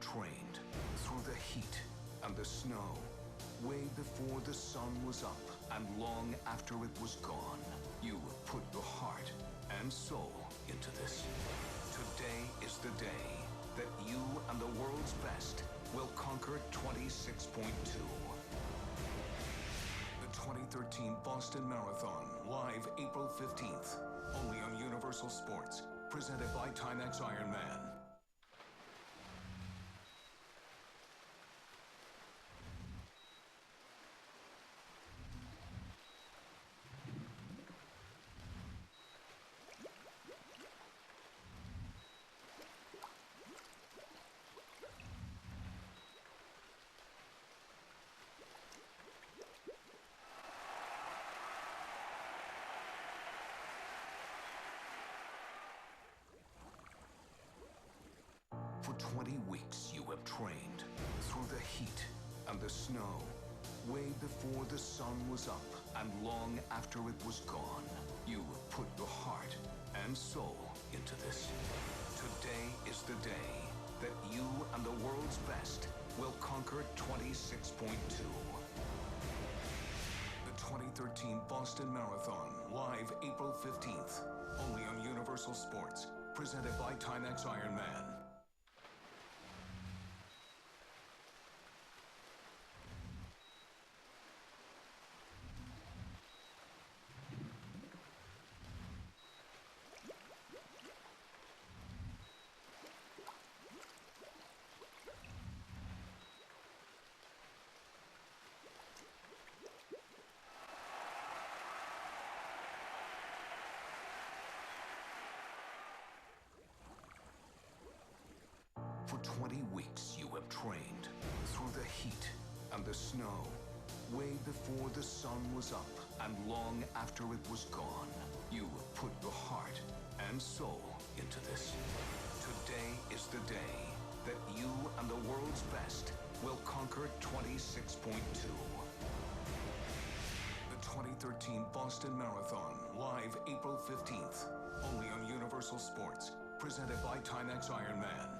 trained through the heat and the snow, way before the sun was up and long after it was gone. You put your heart and soul into this. Today is the day that you and the world's best will conquer 26.2. The 2013 Boston Marathon, live April 15th, only on Universal Sports, presented by Timex Ironman. For 20 weeks you have trained through the heat and the snow, way before the sun was up and long after it was gone. You put your heart and soul into this. Today is the day that you and the world's best will conquer 26.2. The 2013 Boston Marathon, live April 15th, only on Universal Sports, presented by Timex Ironman. For 20 weeks you have trained through the heat and the snow, way before the sun was up and long after it was gone. You put your heart and soul into this. Today is the day that you and the world's best will conquer 26.2. The 2013 Boston Marathon, live April 15th, only on Universal Sports, presented by Timex Ironman.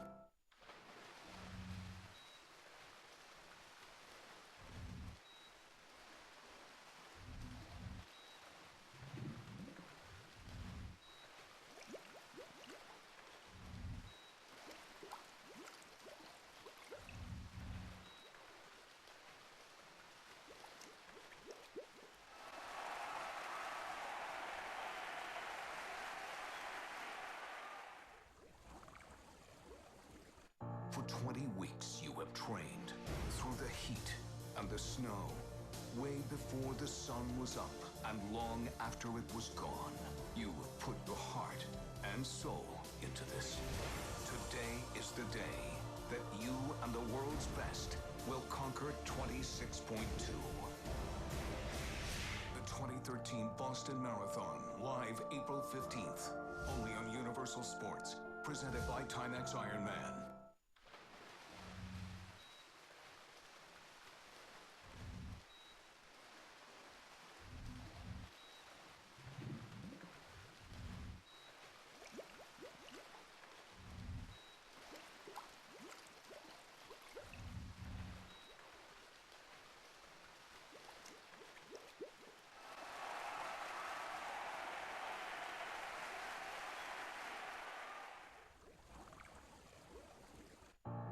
For 20 weeks you have trained through the heat and the snow, way before the sun was up and long after it was gone. You put your heart and soul into this. Today is the day that you and the world's best will conquer 26.2. The 2013 Boston Marathon, live April 15th, only on Universal Sports, presented by Timex Ironman.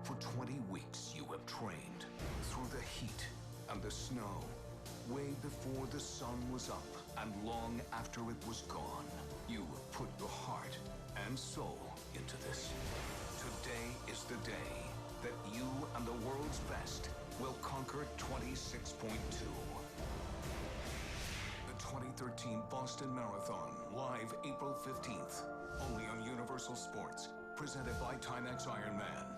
For 20 weeks you have trained through the heat and the snow, way before the sun was up and long after it was gone. You put your heart and soul into this. Today is the day that you and the world's best will conquer 26.2. The 2013 Boston Marathon, live April 15th, only on Universal Sports, presented by Timex Ironman.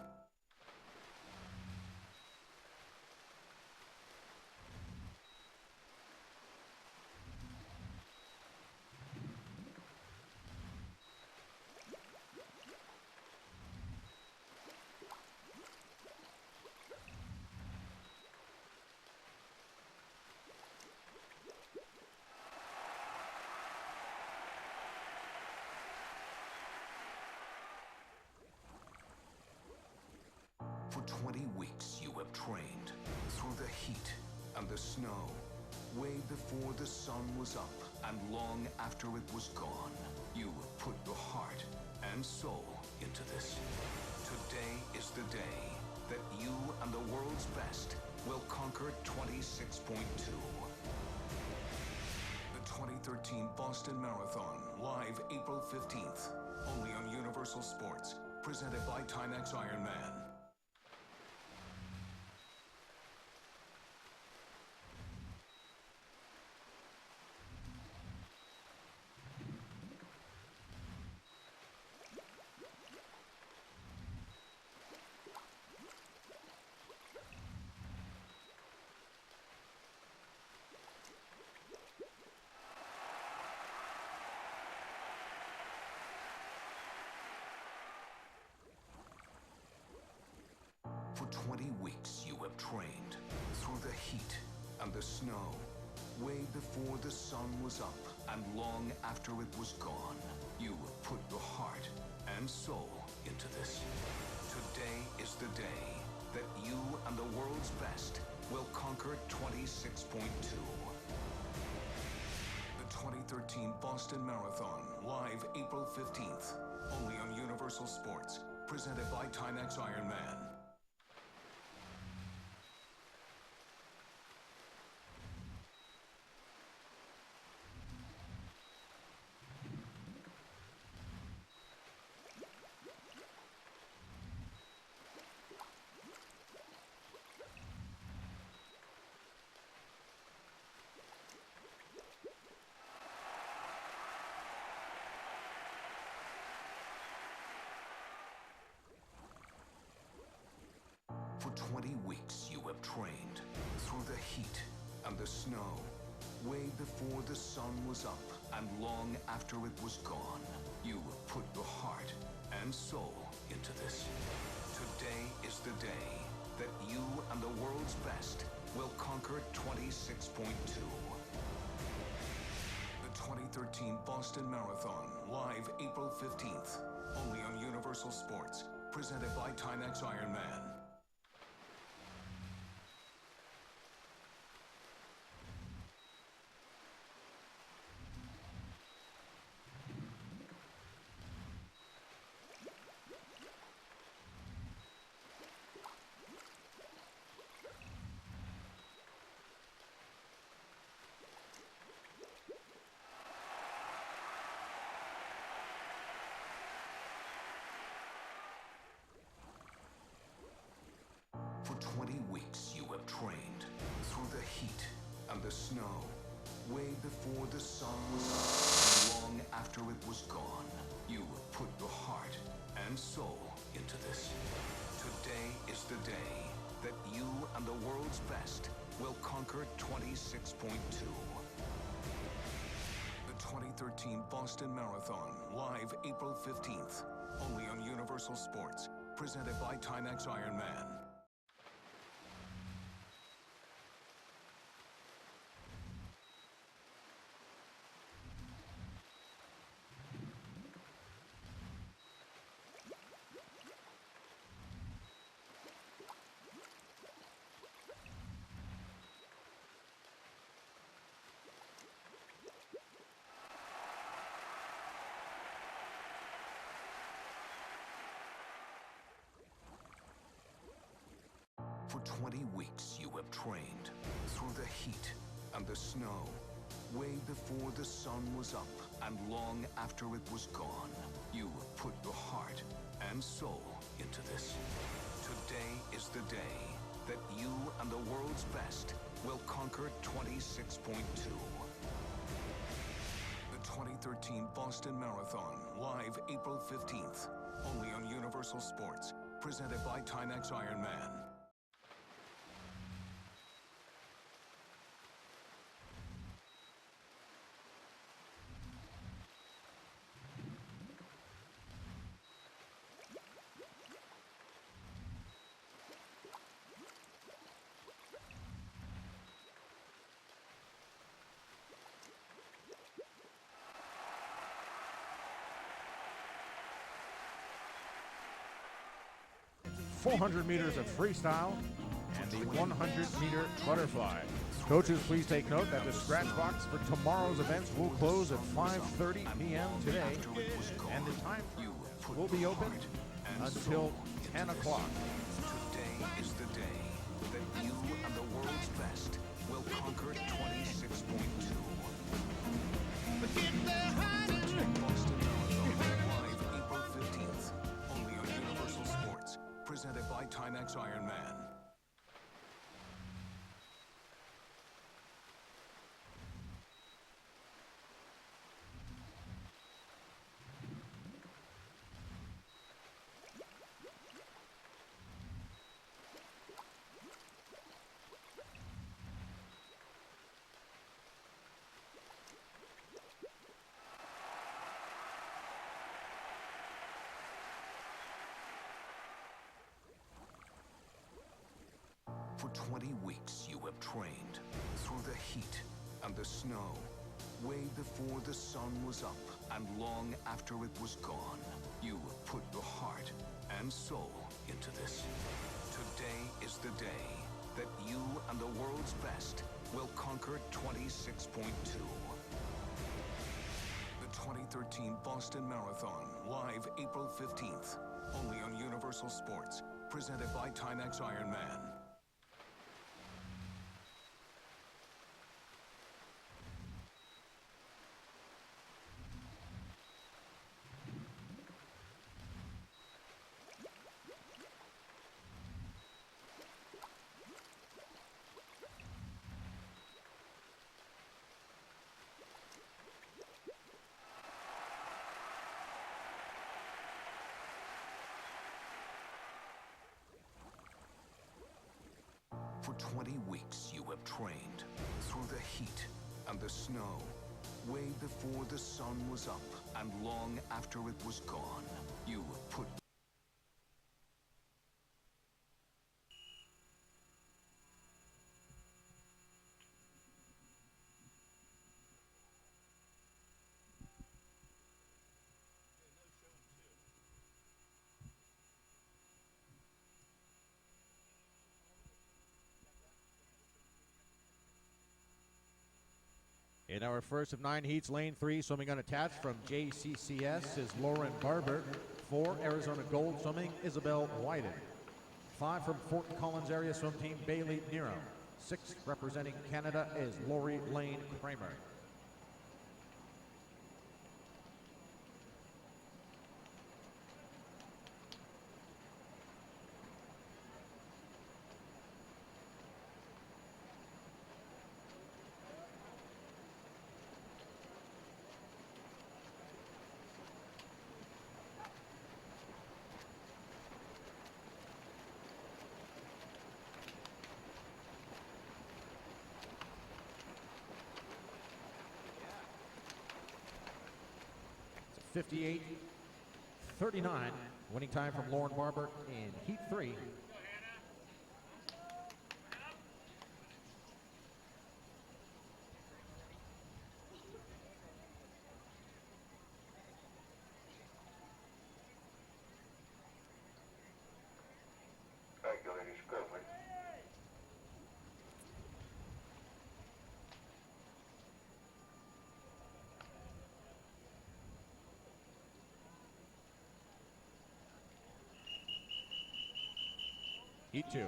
For 20 weeks you have trained through the heat and the snow, way before the sun was up and long after it was gone. You have put your heart and soul into this. Today is the day that you and the world's best will conquer 26.2. The 2013 Boston Marathon, live April 15th, only on Universal Sports, presented by Timex Ironman. For 20 weeks you have trained through the heat and the snow, way before the sun was up and long after it was gone. You have put your heart and soul into this. Today is the day that you and the world's best will conquer 26.2. The 2013 Boston Marathon, live April 15th, only on Universal Sports, presented by Timex Ironman. For 20 weeks you have trained through the heat and the snow, way before the sun was up and long after it was gone. You have put your heart and soul into this. Today is the day that you and the world's best will conquer 26.2. The 2013 Boston Marathon, live April 15th, only on Universal Sports, presented by Timex Ironman. For 20 weeks you have trained through the heat and the snow, way before the sun was up and long after it was gone. You have put your heart and soul into this. Today is the day that you and the world's best will conquer 26.2. The 2013 Boston Marathon, live April 15th, only on Universal Sports, presented by Timex Ironman. For 20 weeks you have trained through the heat and the snow, way before the sun was up and long after it was gone. You have put your heart and soul into this. Today is the day that you and the world's best will conquer 26.2. The 2013 Boston Marathon, live April 15th, only on Universal Sports, presented by Timex Ironman. 400 meters of freestyle, and the 100-meter butterfly. Coaches, please take note that the scratch box for tomorrow's events will close at 5:30 p.m. today, and the time will be open until 10 o'clock. Today is the day that you and the world's best will conquer 26.2. Boston Marathon, live April 15th, only on Universal Sports, presented by Timex Ironman. For 20 weeks you have trained through the heat and the snow, way before the sun was up and long after it was gone. You have put your heart and soul into this. Today is the day that you and the world's best will conquer 26.2. The 2013 Boston Marathon, live April 15th, only on Universal Sports, presented by Timex Ironman. For 20 weeks you have trained through the heat and the snow, way before the sun was up and long after it was gone. You have put In our first of 9 heats, lane 3, swimming unattached from JCCS is Lauren Barber. 4, Arizona Gold Swimming, Isabel Wyden. 5 from Fort Collins area swim team, Bailey Nero. 6, representing Canada, is Lori Lane Kramer. It's a 58-39, winning time from Lauren Barber in Heat 3. Heat 2. Take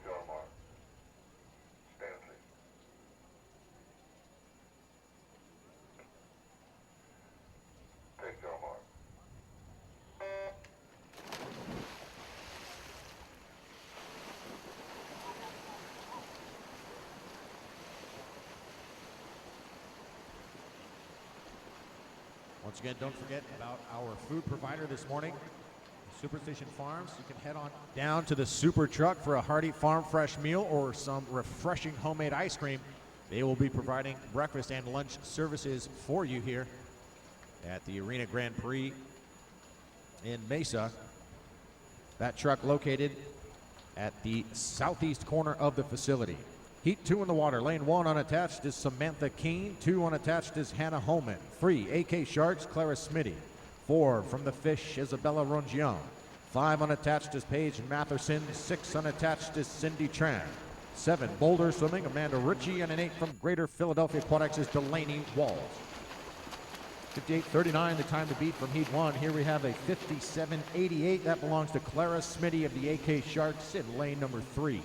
your mark. Stand please. Take your mark. Once again, don't forget about our food provider this morning, Superstition Farms. You can head on down to the Super Truck for a hearty farm fresh meal or some refreshing homemade ice cream. They will be providing breakfast and lunch services for you here at the Arena Grand Prix in Mesa. That truck located at the southeast corner of the facility. Heat 2 in the water. Lane 1 unattached is Samantha Keene. 2 unattached is Hannah Holman. 3, AK Sharks, Clara Smitty. 4, from the Fish, Isabella Rongion. 5 unattached is Paige Matherson. 6 unattached is Cindy Tran. 7, Boulder Swimming, Amanda Ritchie. And an 8 from Greater Philadelphia Aquatics is Delaney Walls. 58.39, the time to beat from Heat 1. Here we have a 57.88. That belongs to Clara Smitty of the AK Sharks in lane number 3.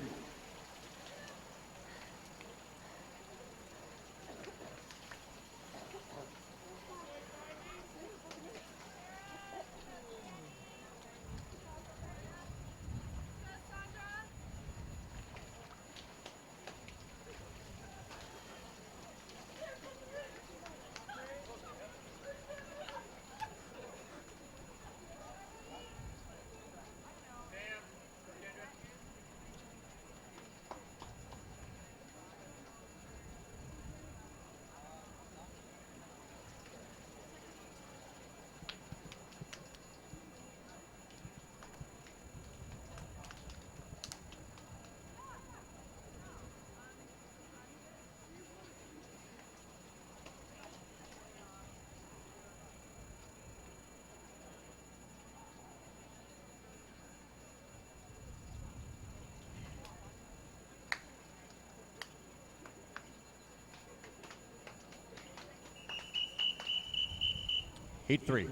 Heat 3.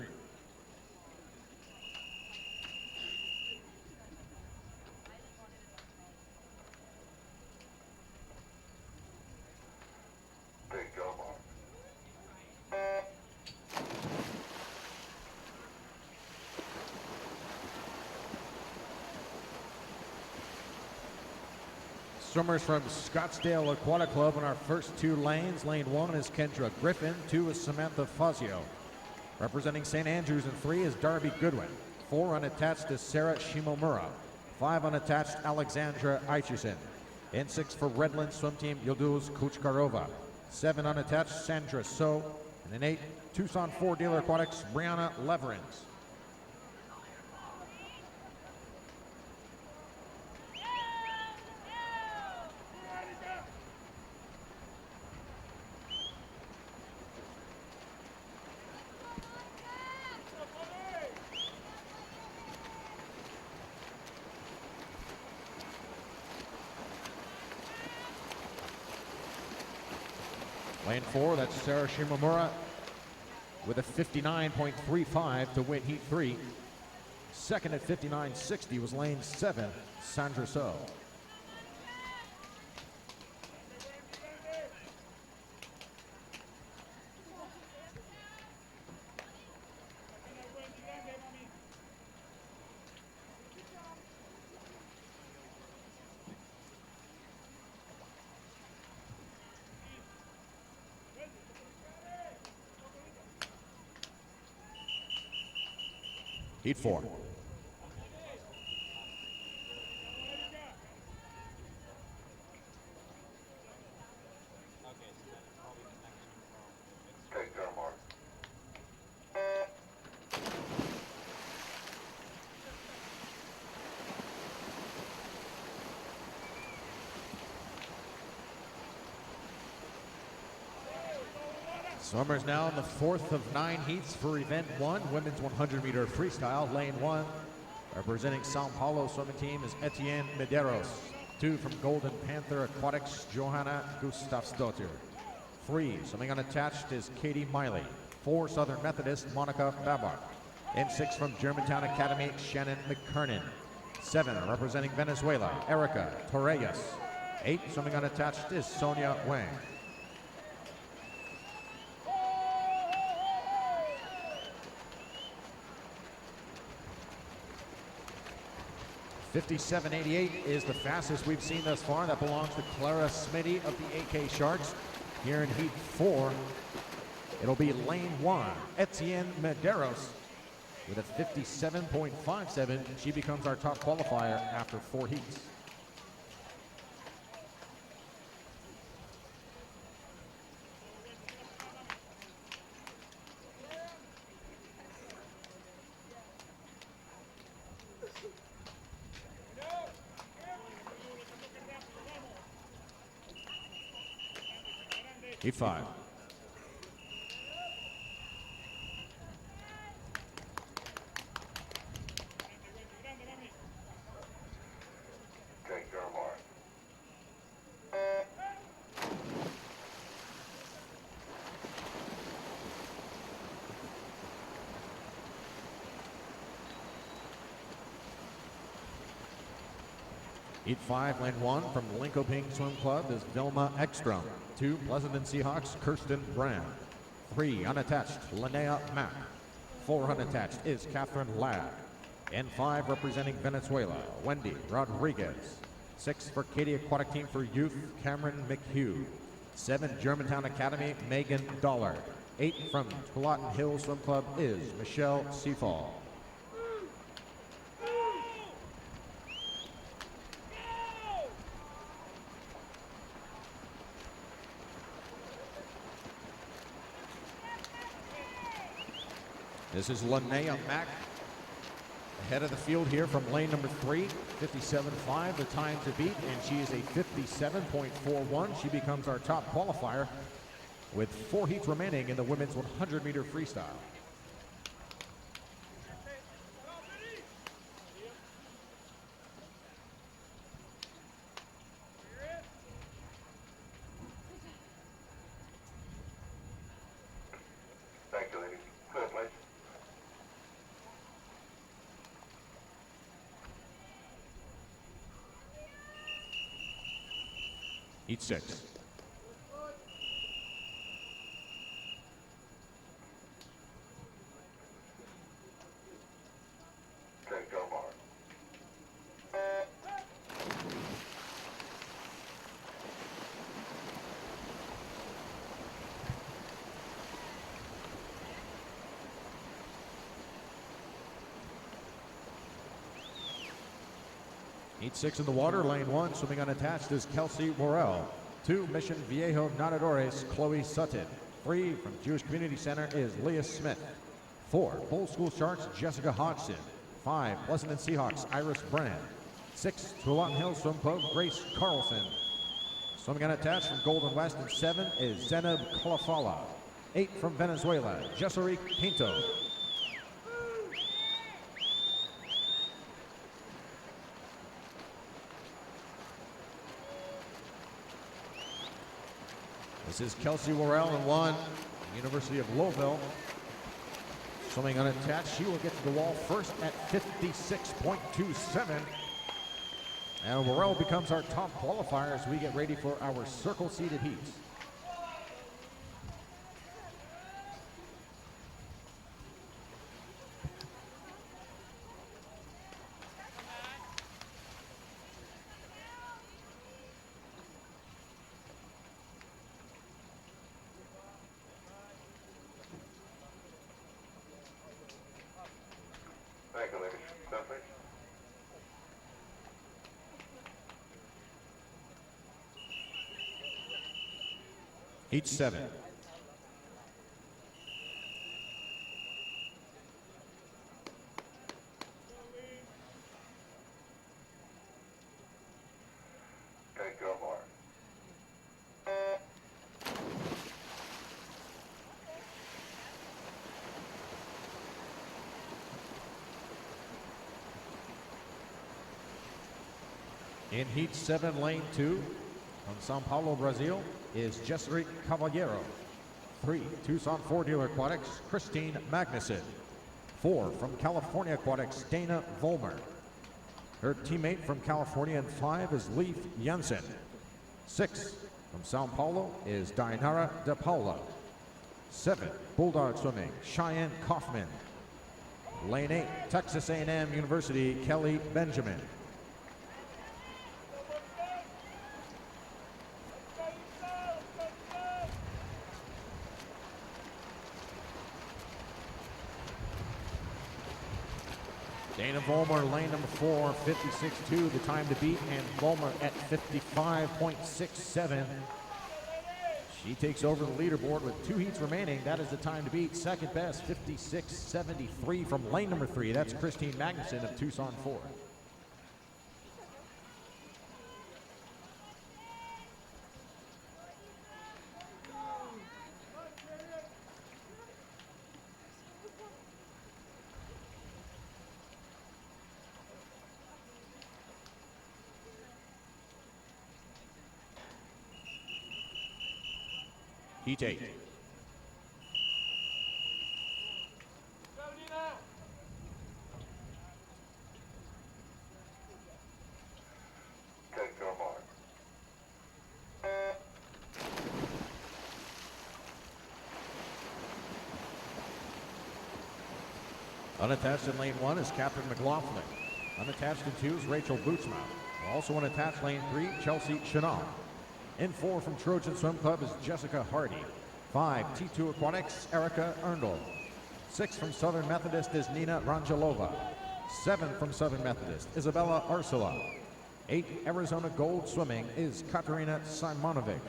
Take your mark. Swimmers from Scottsdale Aquatic Club in our first 2 lanes. Lane 1 is Kendra Griffin. 2 is Samantha Fazio. Representing St. Andrews in 3 is Darby Goodwin. 4 unattached is Sarah Shimomura. 5 unattached, Alexandra Aichison. In 6 for Redland Swim Team, Yildiz Kuchkarova. 7 unattached, Sandra So. And in 8, Tucson 4 Dealer Aquatics, Brianna Leverins. Lane 4, that's Sarah Shimomura with a 59.35 to win Heat 3. Second at 59.60 was lane 7, Sandra So. Heat 4. Take your mark. Swimmers now in the 4th of 9 heats for event 1, women's 100-meter freestyle. Lane 1, representing Sao Paulo swimming team is Etienne Medeiros. 2 from Golden Panther Aquatics, Johanna Gustafsdottir. 3, swimming unattached is Katie Miley. 4, Southern Methodist, Monica Babar. In 6 from Germantown Academy, Shannon McKernan. 7, representing Venezuela, Erica Torreyes. 8, swimming unattached is Sonia Wang. 57.88 is the fastest we've seen thus far. That belongs to Clara Smitty of the AK Sharks. Here in Heat 4, it'll be lane 1, Etienne Medeiros with a 57.57. She becomes our top qualifier after 4 heats. Heat 5. Take your mark. Heat 5, lane 1 from Linkoping Swim Club is Vilma Ekstrom. 2, Pleasanton Seahawks, Kirsten Brand. 3, unattached, Linnea Mack. 4, unattached is Catherine Ladd. And 5, representing Venezuela, Wendy Rodriguez. 6, for Katie Aquatic Team for Youth, Cameron McHugh. 7, Germantown Academy, Megan Dollard. 8, from Tualatin Hill Swim Club is Michelle Seafall. This is Linnea Mack, ahead of the field here from lane number 3, 57.5, the time to beat, and she is a 57.41. She becomes our top qualifier with 4 heats remaining in the women's 100-meter freestyle. Thank you, ladies. Clear, please. Heat 6. Take your mark. Heat 6 in the water, lane 1, swimming unattached is Kelsey Worrell. 2, Mission Viejo Nadadores, Chloe Sutton. 3, from Jewish Community Center is Leah Smith. 4, Bull School Sharks, Jessica Hodgson. 5, Pleasanton Seahawks, Iris Brand. 6, Tualatin Hill Swim Club, Grace Carlson. Swimming unattached from Golden West, and 7 is Zeneb Kalafala. 8, from Venezuela, Jesserique Pinto. This is Kelsey Worrell in 1, University of Louisville. Swimming unattached, she will get to the wall first at 56.27. And Worrell becomes our top qualifier as we get ready for our circle-seated heats. Thank you, ladies. Clear, please. Heat 7. Take your mark. In Heat 7, lane 2, from Sao Paulo, Brazil, is Jesserique Caballero. 3, Tucson Ford Dealer Aquatics, Christine Magnuson. 4, from California Aquatics, Dana Volmer. Her teammate from California in 5 is Leif Jensen. 6, from Sao Paulo is Dainara De Paula. 7, Bulldog Swimming, Cheyenne Kaufman. Lane 8, Texas A&M University, Kelly Benjamin. Dana Volmer, lane number 4, 56.2, the time to beat, and Volmer at 55.67. She takes over the leaderboard with 2 heats remaining. That is the time to beat. Second best, 56.73 from lane number 3. That's Christine Magnuson of Tucson Ford. Heat 8. Okay, go mark. Unattached in lane 1 is Captain McLaughlin. Unattached in 2 is Rachel Bootsmouth. Also unattached lane 3, Chelsea Chanel. In 4 from Trojan Swim Club is Jessica Hardy. 5, T2 Aquatics, Erica Erndl. 6 from Southern Methodist is Nina Rangelova. 7 from Southern Methodist, Isabella Ursula. 8, Arizona Gold Swimming is Katerina Simonovic.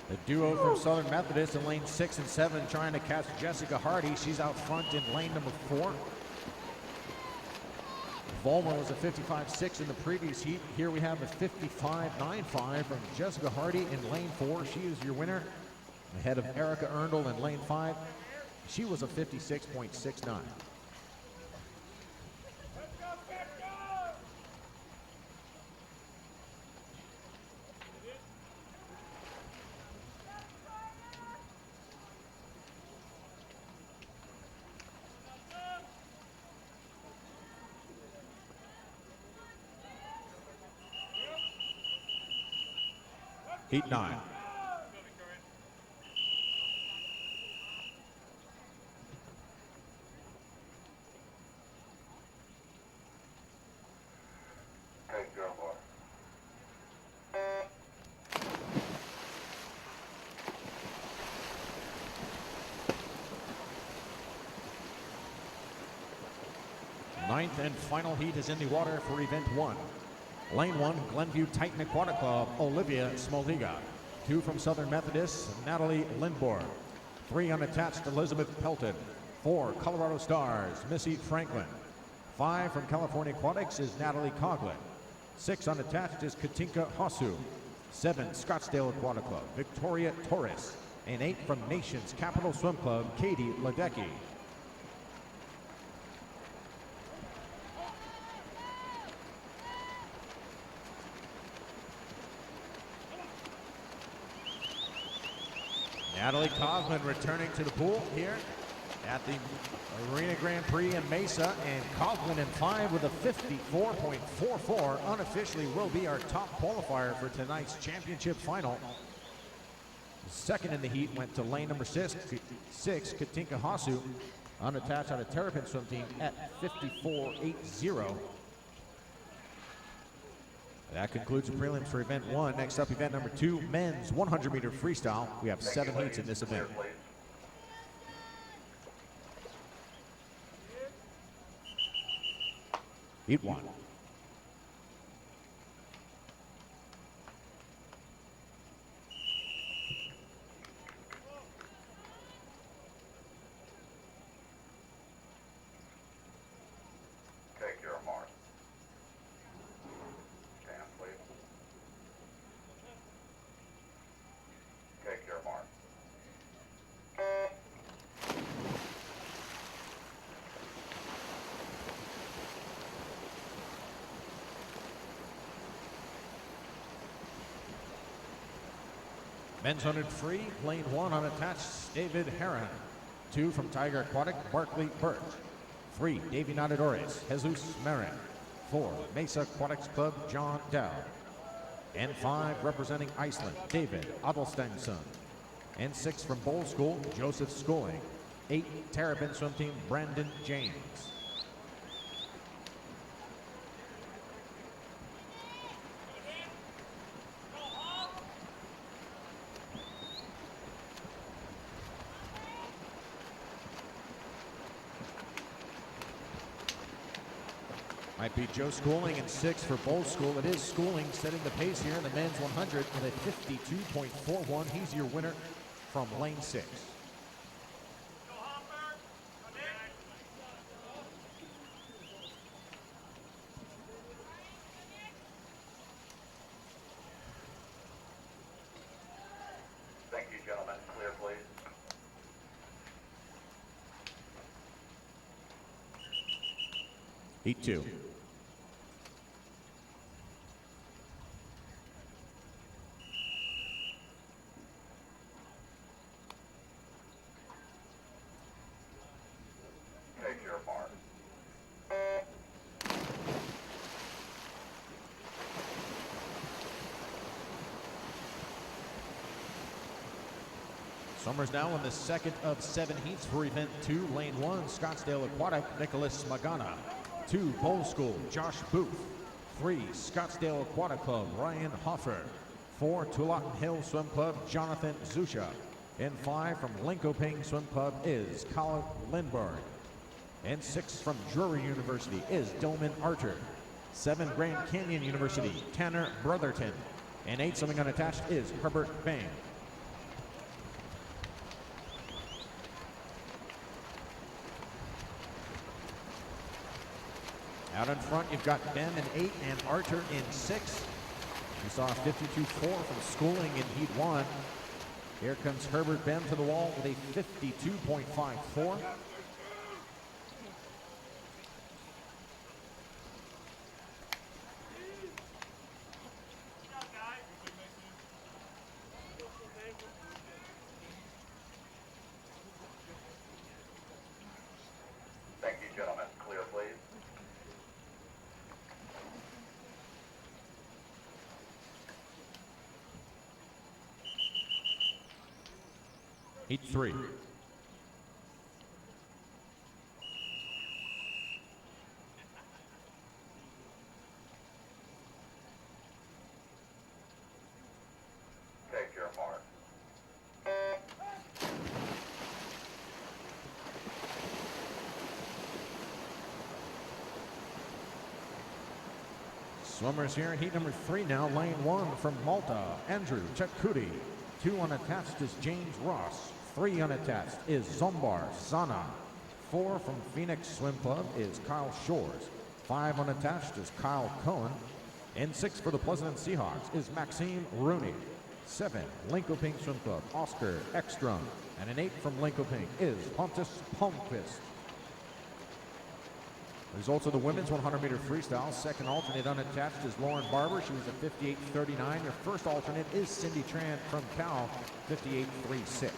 The duo from Southern Methodist in lane 6 and 7 trying to catch Jessica Hardy. She's out front in lane number 4. Vollmer was a 55.6 in the previous heat. Here we have a 55.95 from Jessica Hardy in lane 4. She is your winner. Ahead of Erica Erndl in lane 5. She was a 56.69. Heat 9. Okay, go mark. Ninth and final heat is in the water for event 1. Lane 1, Glenview Titan Aquatic Club, Olivia Smoldiga. 2 from Southern Methodist, Natalie Lindborg. 3 unattached, Elizabeth Pelton. 4, Colorado Stars, Missy Franklin. 5 from California Aquatics is Natalie Coughlin. 6 unattached is Katinka Hosu. 7, Scottsdale Aquatic Club, Victoria Torres. And 8 from Nations Capital Swim Club, Katie Ledecky. Natalie Coughlin returning to the pool here at the Arena Grand Prix in Mesa, and Coughlin in 5 with a 54.44 unofficially will be our top qualifier for tonight's championship final. The second in the heat went to lane number 6, Katinka Hosu, unattached out of Terrapin Swim Team at 54.80. That concludes the prelims for event 1. Next up, event number 2, men's 100-meter freestyle. We have 7 heats in this event. Please. Heat 1. Take your mark. Stand, please. Take your mark. Men's 100 free, lane 1 unattached, David Heron. 2 from Tiger Aquatic, Barkley Birch. 3, Davy Nadadores, Jesus Marin. 4, Mesa Aquatics Club, John Dow. And 5, representing Iceland, David Adelsteinsson. And 6 from Bowl School, Joseph Schooling. 8, Terrapin Swim Team, Brandon James. Might be Joe Schooling in 6 for Bowl School. It is Schooling setting the pace here in the men's 100 with a 52.41. He's your winner from lane 6. Thank you, Heat 2. Take your mark. Swimmers now in the second of 7 heats for event 2, lane 1, Scottsdale Aquatic, Nicholas Magana. 2, Bowl School, Josh Booth. 3, Scottsdale Aquatic Club, Ryan Hoffer. 4, Tualatin Hill Swim Club, Jonathan Zusha. And 5 from Linkoping Swim Club is Colin Lindberg. And 6 from Drury University is Dillman Archer. 7, Grand Canyon University, Tanner Brotherton. And 8, swimming unattached, is Herbert Bain. Out in front, you've got Ben in 8 and Archer in 6. We saw a 52-4 from Schooling in Heat 1. Here comes Herbert Ben to the wall with a 52.54. Thank you, gentlemen. Clear, please. Heat 3. Take your mark. Swimmers here in heat number 3 now. Lane 1 from Malta, Andrew Chakudi. 2 unattached is James Ross. 3 unattached is Zombar Sana. 4 from Phoenix Swim Club is Kyle Shores. 5 unattached is Kyle Cohen. And 6 for the Pleasant Seahawks is Maxime Rooney. 7, Linkoping Swim Club, Oscar Ekstrom. And an 8 from Linkoping is Pontus Palmqvist. Results of the women's 100-meter freestyle. Second alternate unattached is Lauren Barber. She was a 58.39. Your first alternate is Cindy Tran from Cal, 58.36.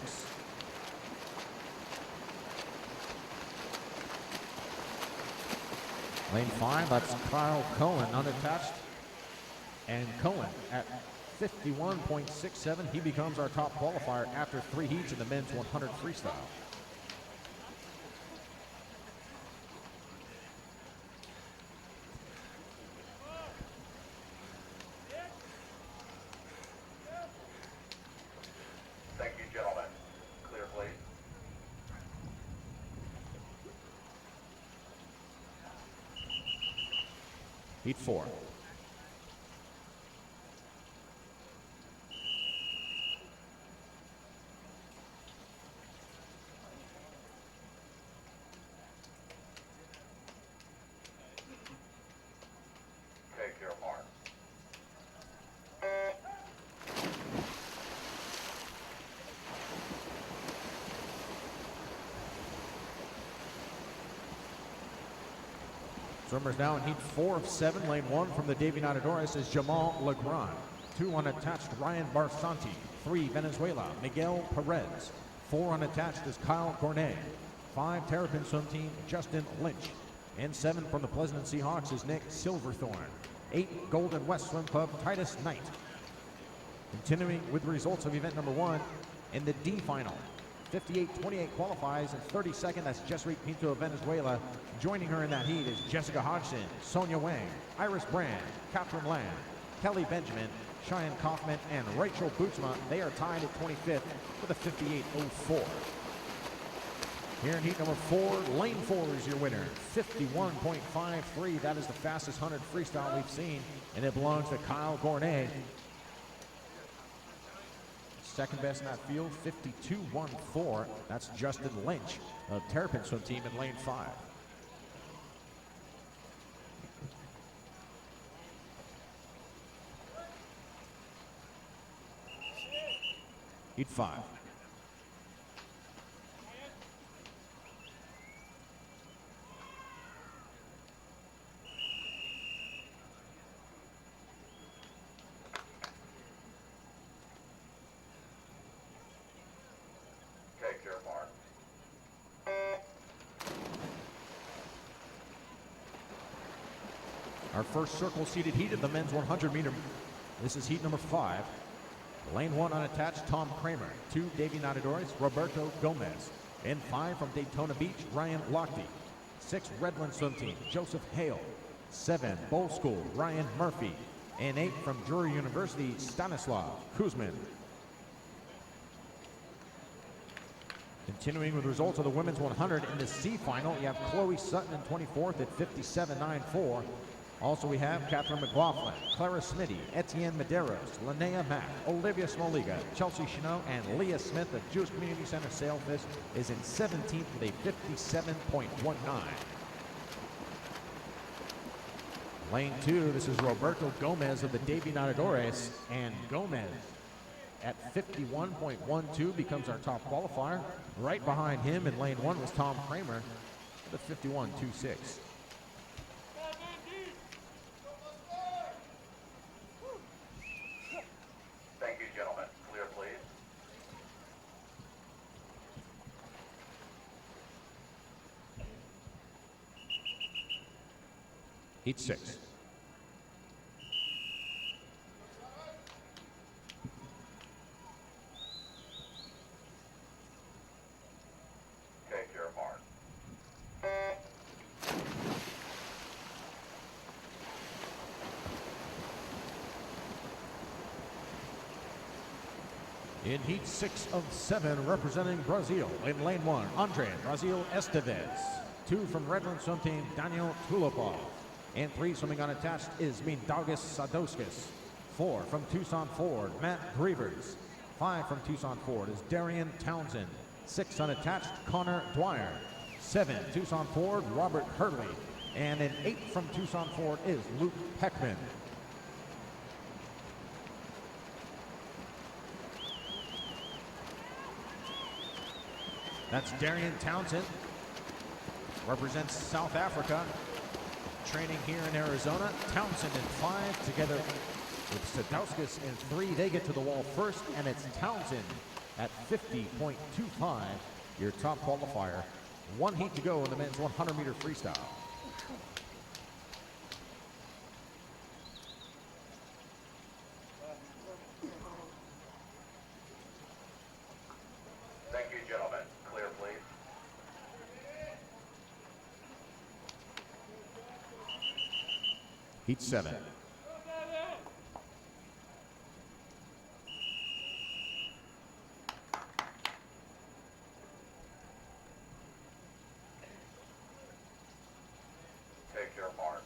Lane 5, that's Kyle Cohen unattached. And Cohen at 51.67. He becomes our top qualifier after 3 heats in the men's 100 freestyle. Thank you, gentlemen. Clear, please. Heat 4. Take your mark. Swimmers now in heat 4 of 7. Lane 1 from the Davy Nadadores is Jamal Legrand. 2 unattached, Ryan Barsanti. 3, Venezuela, Miguel Perez. 4 unattached is Kyle Cornet. 5, Terrapin Swim Team, Justin Lynch. And 7 from the Pleasant Seahawks is Nick Silverthorne. 8, Golden West Swim Club, Titus Knight. Continuing with the results of event number 1 in the D final. 58-28 qualifies, and 32nd, that's Jessery Pinto of Venezuela. Joining her in that heat is Jessica Hodgson, Sonia Wang, Iris Brand, Catherine Lamb, Kelly Benjamin, Cheyenne Kaufman, and Rachel Bootsma. They are tied at 25th with a 58.04. Here in heat number 4, lane 4 is your winner, 51.53. That is the fastest 100 freestyle we've seen, and it belongs to Kyle Gournay. Second best in that field, 52.14. That's Justin Lynch of Terrapin Swim Team in lane 5. Heat 5. Our first circle seated heat of the men's 100 meter. This is heat number 5. Lane 1 unattached, Tom Kramer. 2, Davy Nadadores, Roberto Gomez. In 5 from Daytona Beach, Ryan Lochte. 6, Redland Swim Team, Joseph Hale. 7, Bowl School, Ryan Murphy. And 8 from Drury University, Stanislav Kuzmin. Continuing with the results of the women's 100 in the C final, you have Chloe Sutton in 24th at 57.94. Also we have Catherine McLaughlin, Clara Smitty, Etienne Medeiros, Linnea Mack, Olivia Smoliga, Chelsea Chenot, and Leah Smith of Jewish Community Center Sailfish is in 17th with a 57.19. Lane 2, this is Roberto Gomez of the Davy Nadadores, and Gomez at 51.12 becomes our top qualifier. Right behind him in lane 1 was Tom Kramer with a 51.26. Thank you, gentlemen. Clear, please. Heat 6. Take your mark. In heat 6 of 7, representing Brazil, in lane 1, Andre Brazil Esteves. 2 from Redland Swim Team, Daniel Tulopov. And 3 swimming unattached is Mindaugas Sadowskis. 4 from Tucson Ford, Matt Grievers. 5 from Tucson Ford is Darian Townsend. 6 unattached, Connor Dwyer. 7, Tucson Ford, Robert Hurley. And an 8 from Tucson Ford is Luke Heckman. That's Darian Townsend, represents South Africa, training here in Arizona. Townsend in 5, together with Sadowskis in 3. They get to the wall first, and it's Townsend at 50.25, your top qualifier. 1 heat to go in the men's 100-meter freestyle. Thank you, gentlemen. Clear, please. Heat 7. Take your mark.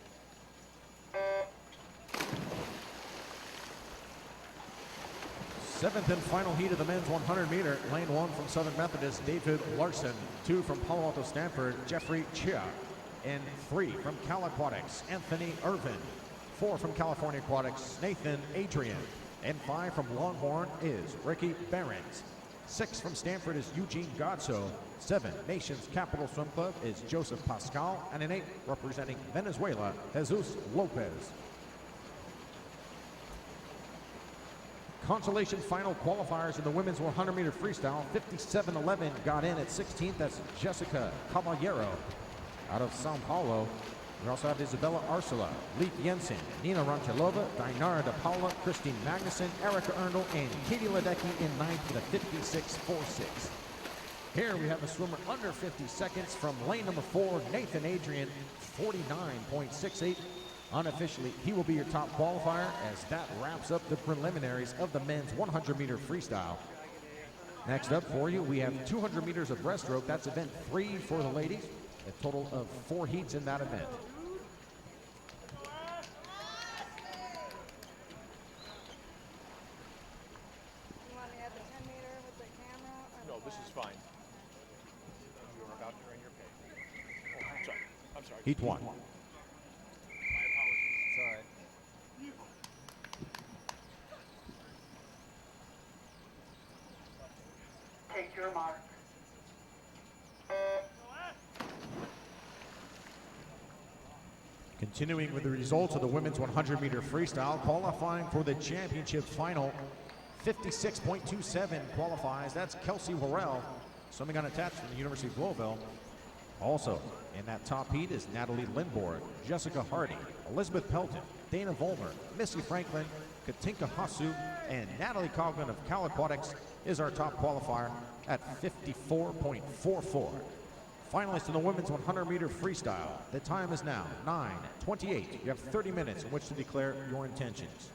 Seventh and final heat of the men's 100-meter. Lane 1 from Southern Methodist, David Larson. 2 from Palo Alto Stanford, Jeffrey Chia. And 3 from Cal Aquatics, Anthony Irvin. 4 from California Aquatics, Nathan Adrian. And 5 from Longhorn is Ricky Behrens. 6 from Stanford is Eugene Godso. 7, Nations Capital Swim Club is Joseph Pascal. And an 8, representing Venezuela, Jesus Lopez. Consolation final qualifiers in the women's 100-meter freestyle. 57.11 got in at 16th. That's Jessica Caballero out of Sao Paulo. We also have Isabella Arcela, Leith Jensen, Nina Ranchalova, Dinara De Paula, Christine Magnuson, Erica Erndl, and Katie Ledecky in 9th with a 56.46. Here we have a swimmer under 50 seconds from lane number 4, Nathan Adrian, 49.68. Unofficially, he will be your top qualifier as that wraps up the preliminaries of the men's 100-meter freestyle. Next up for you, we have 200 meters of breaststroke. That's event 3 for the ladies. A total of 4 heats in that event. You want me at the 10 meter with the camera? No, this is fine. You were about to earn your pay. Oh, I'm sorry. I'm sorry. Heat 1. My apologies. It's all right. Take your mark. Continuing with the results of the women's 100-meter freestyle, qualifying for the championship final, 56.27 qualifies. That's Kelsey Worrell, swimming unattached from the University of Louisville. Also, in that top heat is Natalie Lindborg, Jessica Hardy, Elizabeth Pelton, Dana Vollmer, Missy Franklin, Katinka Hasu, and Natalie Coughlin of Cal Aquatics is our top qualifier at 54.44. Finalists in the women's 100-meter freestyle. The time is now 9:28. You have 30 minutes in which to declare your intentions.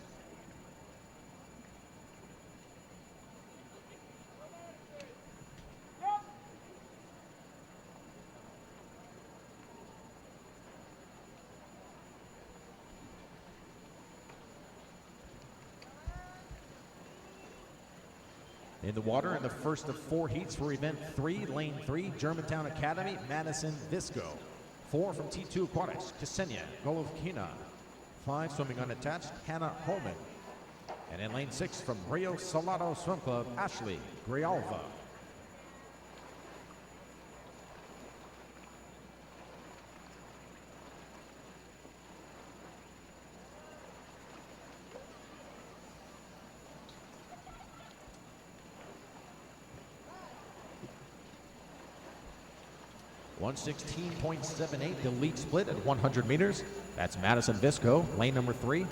In the water in the first of 4 heats for event 3, lane 3, Germantown Academy, Madison Visco. 4 from T2 Aquatics, Ksenia Golovkina. 5 swimming unattached, Hannah Holman. And in lane 6 from Rio Salado Swim Club, Ashley Grialva. .116.78, the lead split at 100 meters. That's Madison Visco, lane number 3.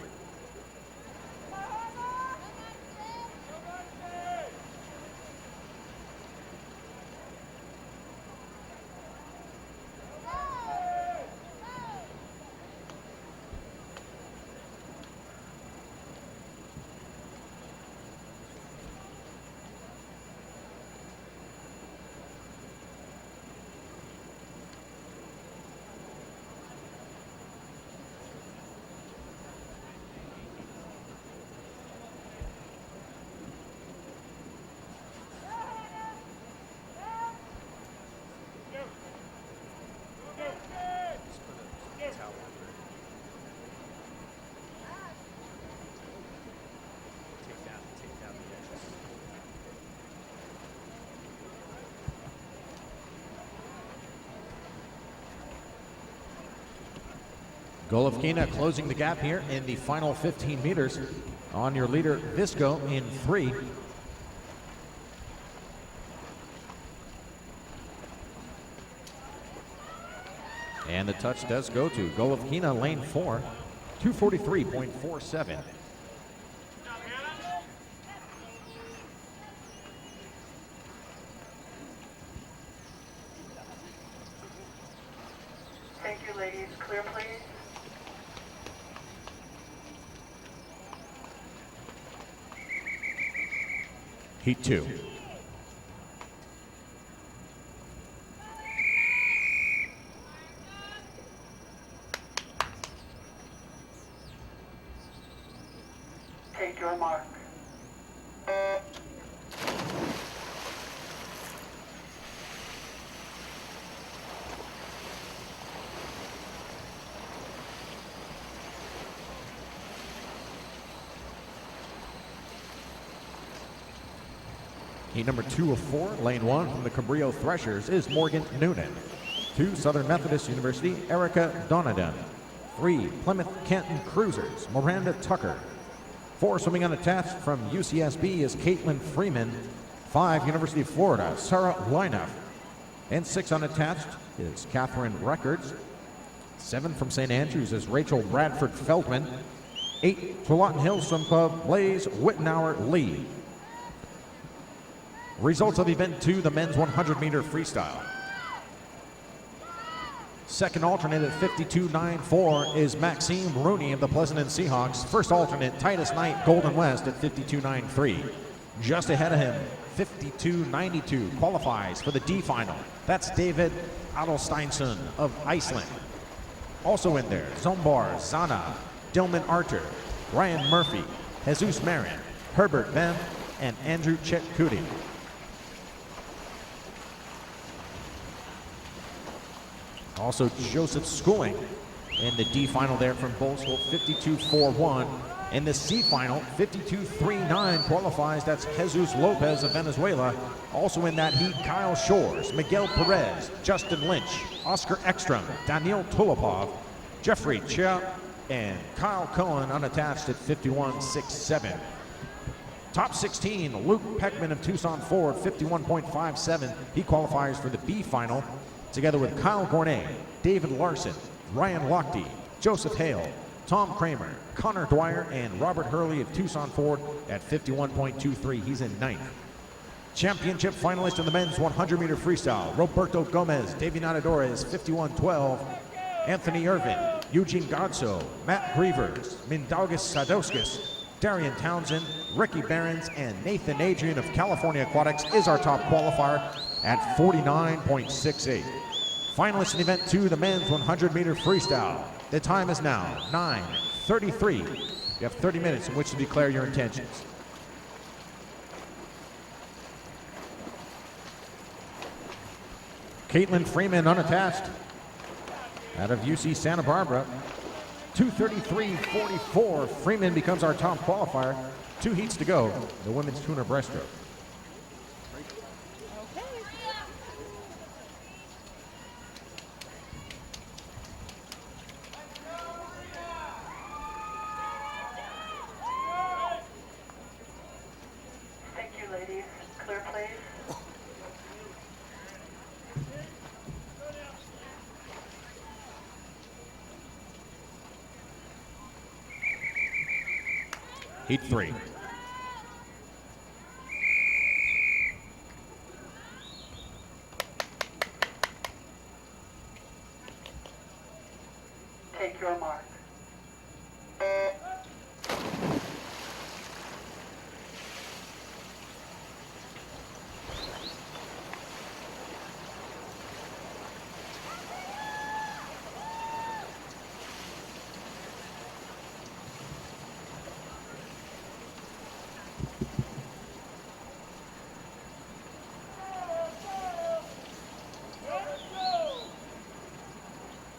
Golovkina closing the gap here in the final 15 meters on your leader Visco in 3. And the touch does go to Golovkina, lane 4, 2:43.47. Thank you, ladies. Clear, please. Heat 2. Take your mark. Heat number 2 of 4, lane 1 from the Cabrillo Threshers is Morgan Noonan. 2, Southern Methodist University, Erica Donadan. 3, Plymouth Canton Cruisers, Miranda Tucker. 4, swimming unattached from UCSB is Caitlin Freeman. 5, University of Florida, Sarah Lineff. And 6 unattached is Catherine Records. 7 from St. Andrews is Rachel Bradford Feldman. 8, Tualatin Hills Swim Club, Blaze Wittenauer Lee. Results of event 2, the men's 100-meter freestyle. Second alternate at 52.94 is Maxime Rooney of the Pleasanton Seahawks. First alternate, Titus Knight, Golden West at 52.93. Just ahead of him, 52.92 qualifies for the D final. That's David Adelsteinsson of Iceland. Also in there, Zombar Zana, Dillman Arter, Ryan Murphy, Jesus Marin, Herbert Ben, and Andrew Chetcuti. Also Joseph Schooling in the D final there from Bowl School, 52.41. In the C final, 52.39 qualifies. That's Jesus Lopez of Venezuela. Also in that heat, Kyle Shores, Miguel Perez, Justin Lynch, Oscar Ekstrom, Daniil Tulipov, Jeffrey Chia, and Kyle Cohen unattached at 51.67. Top 16, Luke Peckman of Tucson Ford, 51.57. He qualifies for the B final. together with Kyle Gournay, David Larson, Ryan Lochte, Joseph Hale, Tom Kramer, Connor Dwyer, and Robert Hurley of Tucson Ford at 51.23. He's in ninth. Championship finalist in the men's 100-meter freestyle, Roberto Gomez, Davey Nadadores, 51.12. Anthony Irvin, Eugene Godso, Matt Grievers, Mindaugas Sadowskis, Darian Townsend, Ricky Behrens, and Nathan Adrian of California Aquatics is our top qualifier at 49.68. Finalists in event 2, the men's 100-meter freestyle. The time is now 9:33. You have 30 minutes in which to declare your intentions. Caitlin Freeman unattached out of UC Santa Barbara. 2:33.44. Freeman becomes our top qualifier. 2 heats to go. The women's 200 breaststroke. Thank you, ladies. Clear, please. Heat 3. Take your mark.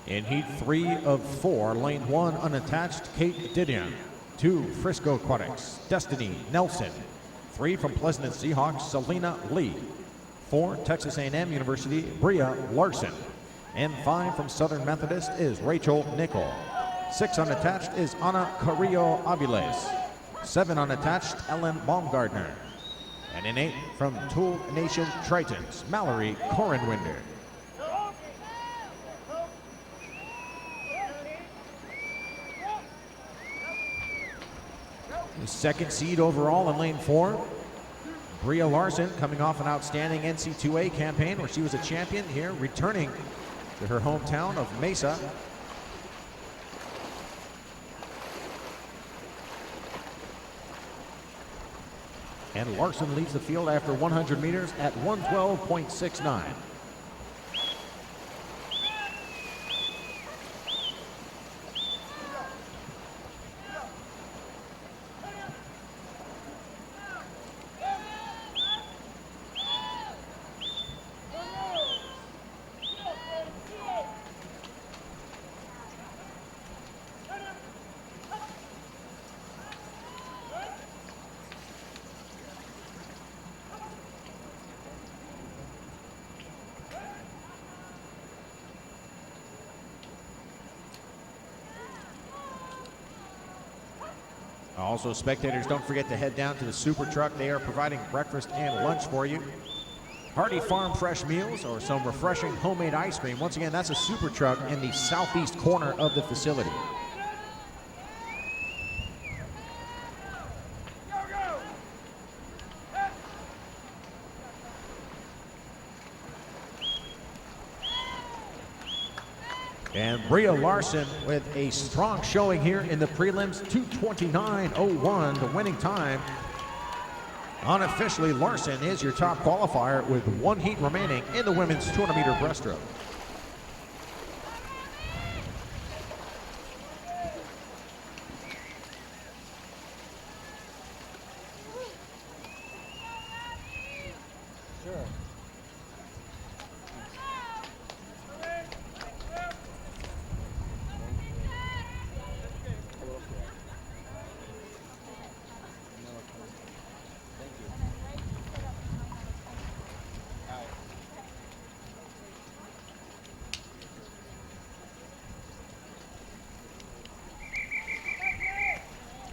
In heat 3 of 4, lane 1 unattached, Kate Didion. 2, Frisco Aquatics, Destiny Nelson. 3 from Pleasanton Seahawks, Selena Lee. 4, Texas A&M University, Bria Larson. And 5 from Southern Methodist is Rachel Nickel. 6 unattached is Ana Carrillo Aviles. 7 unattached, Ellen Baumgardner. And in 8 from Tool Nation Tritons, Mallory Corenwinder. The second seed overall in lane 4, Bria Larson, coming off an outstanding NC2A campaign where she was a champion here, returning to her hometown of Mesa. And Larson leads the field after 100 meters at 112.69. Also, spectators, don't forget to head down to the Super Truck. They are providing breakfast and lunch for you. Hearty farm fresh meals or some refreshing homemade ice cream. Once again, that's a Super Truck in the southeast corner of the facility. And Bria Larson with a strong showing here in the prelims, 2:29.01, the winning time. Unofficially, Larson is your top qualifier with 1 heat remaining in the women's 200-meter breaststroke.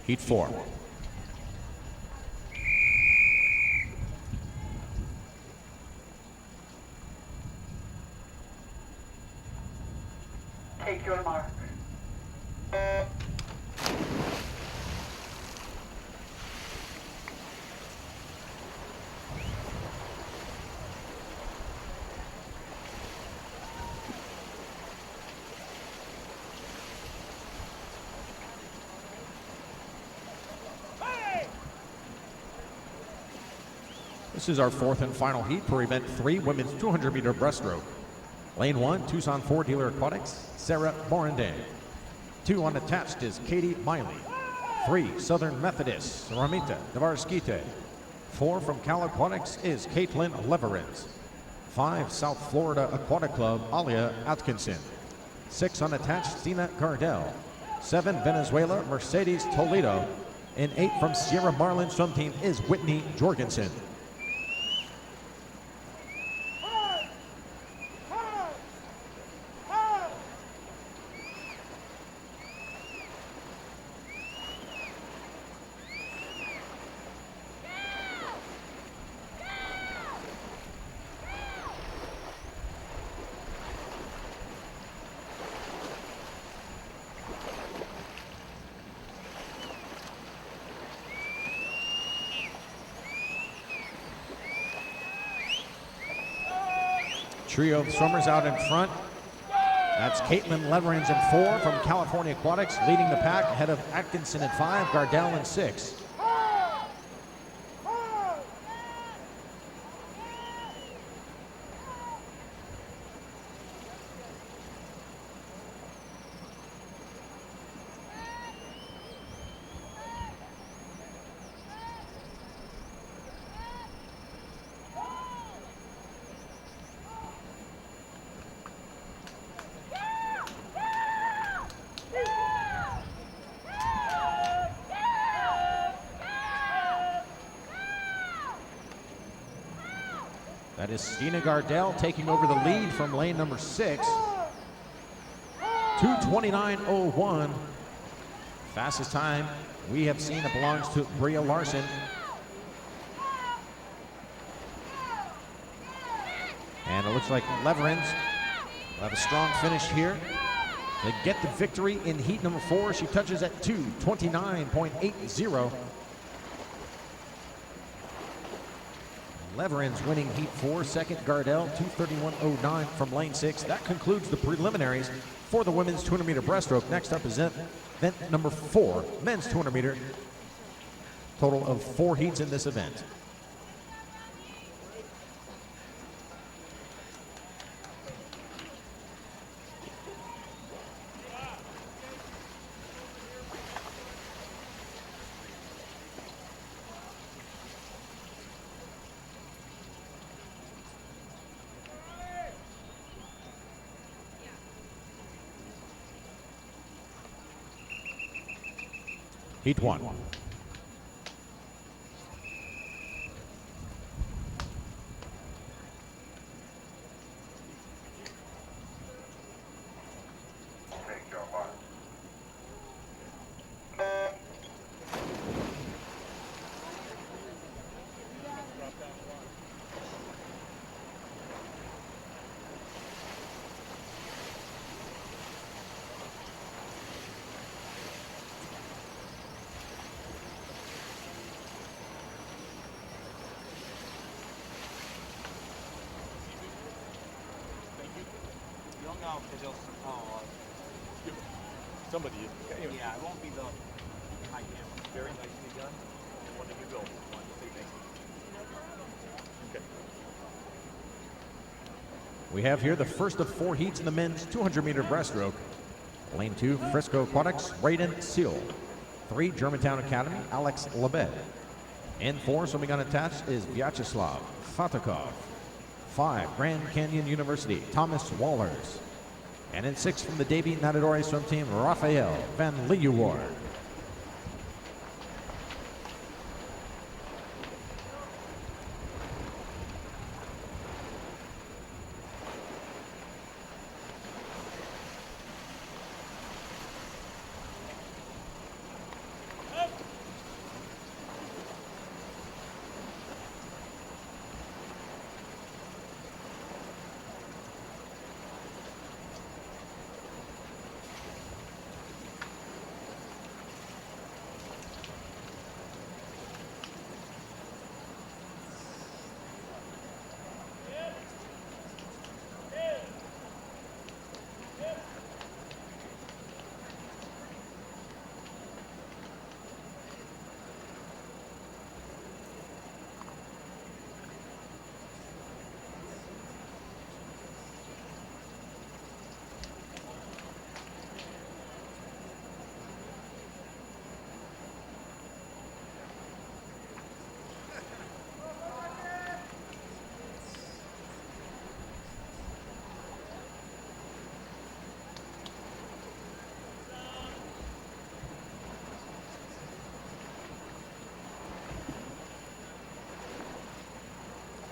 Heat 4. take your mark. This is our fourth and final heat for event 3, women's 200-meter breaststroke. Lane 1, Tucson Ford Dealer Aquatics, Sarah Morandin. 2 unattached is Katie Miley. 3, Southern Methodist, Ramita Navarskite. 4 from Cal Aquatics is Caitlin Leverins. 5, South Florida Aquatic Club, Alia Atkinson. 6 unattached, Stina Gardell. 7, Venezuela, Mercedes Toledo. And 8 from Sierra Marlin Swim Team is Whitney Jorgensen. Trio of swimmers out in front. That's Caitlin Leverins in 4 from California Aquatics, leading the pack ahead of Atkinson at 5, Gardell in 6. That is Stina Gardell taking over the lead from lane number 6. 2:29.01. Fastest time we have seen it belongs to Bria Larson. And it looks like Leverins will have a strong finish here. They get the victory in heat number 4. She touches at 2:29.80. Leverins winning heat 4, second Gardell, 2:31.09 from lane 6. That concludes the preliminaries for the women's 200-meter breaststroke. Next up is event number 4, men's 200-meter. Total of 4 heats in this event. Heat 1. Take your mark. No, because you'll. Oh, Somebody. yeah, it won't be the high camera. Very nicely done. When did you go? Wanted to say thank you. Okay. We have here the first of 4 heats in the men's 200-meter breaststroke. Lane 2, Frisco Aquatics, Raiden Seal. 3, Germantown Academy, Alex Lebed. In 4, swimming unattached is Vyacheslav Fatakov. 5, Grand Canyon University, Thomas Wallers. And in 6 from the Davie Nadadori swim team, Rafael Van Leeuwen.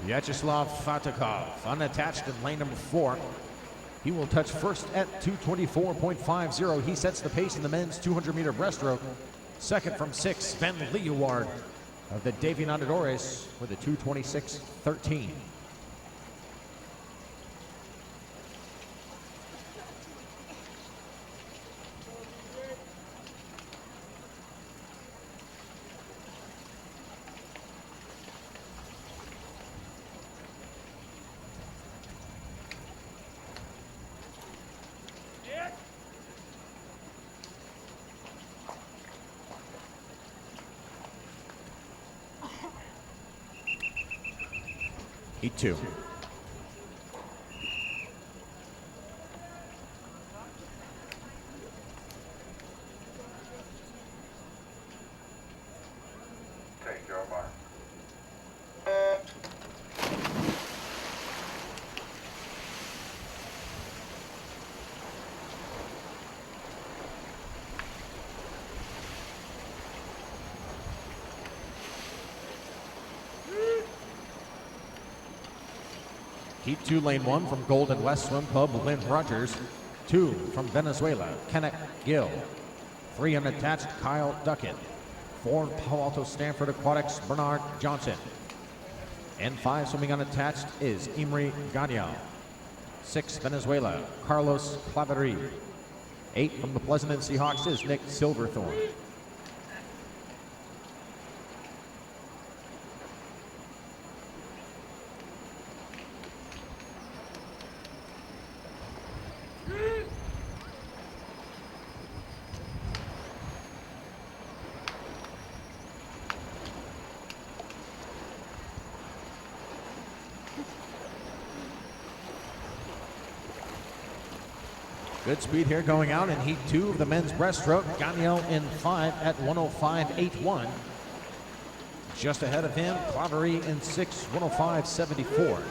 Vyacheslav Fatakov, unattached in lane number 4. He will touch first at 2:24.50. He sets the pace in the men's 200-meter breaststroke. Second from 6, Sven Leeuward of the Davy Nadadores with a 2:26.13. Heat 2. Take your mark. Heat 2, lane 1 from Golden West Swim Club, Lynn Rogers. 2 from Venezuela, Kenneth Gill. 3 unattached, Kyle Duckett. 4 Palo Alto Stanford Aquatics, Bernard Johnson. And 5 swimming unattached is Imri Gagnon. 6 Venezuela, Carlos Claverie. 8 from the Pleasanton Seahawks is Nick Silverthorne. Good speed here going out in Heat 2 of the men's breaststroke. Gagnon in 5 at 105.81. Just ahead of him, Claverie in 6, 105.74.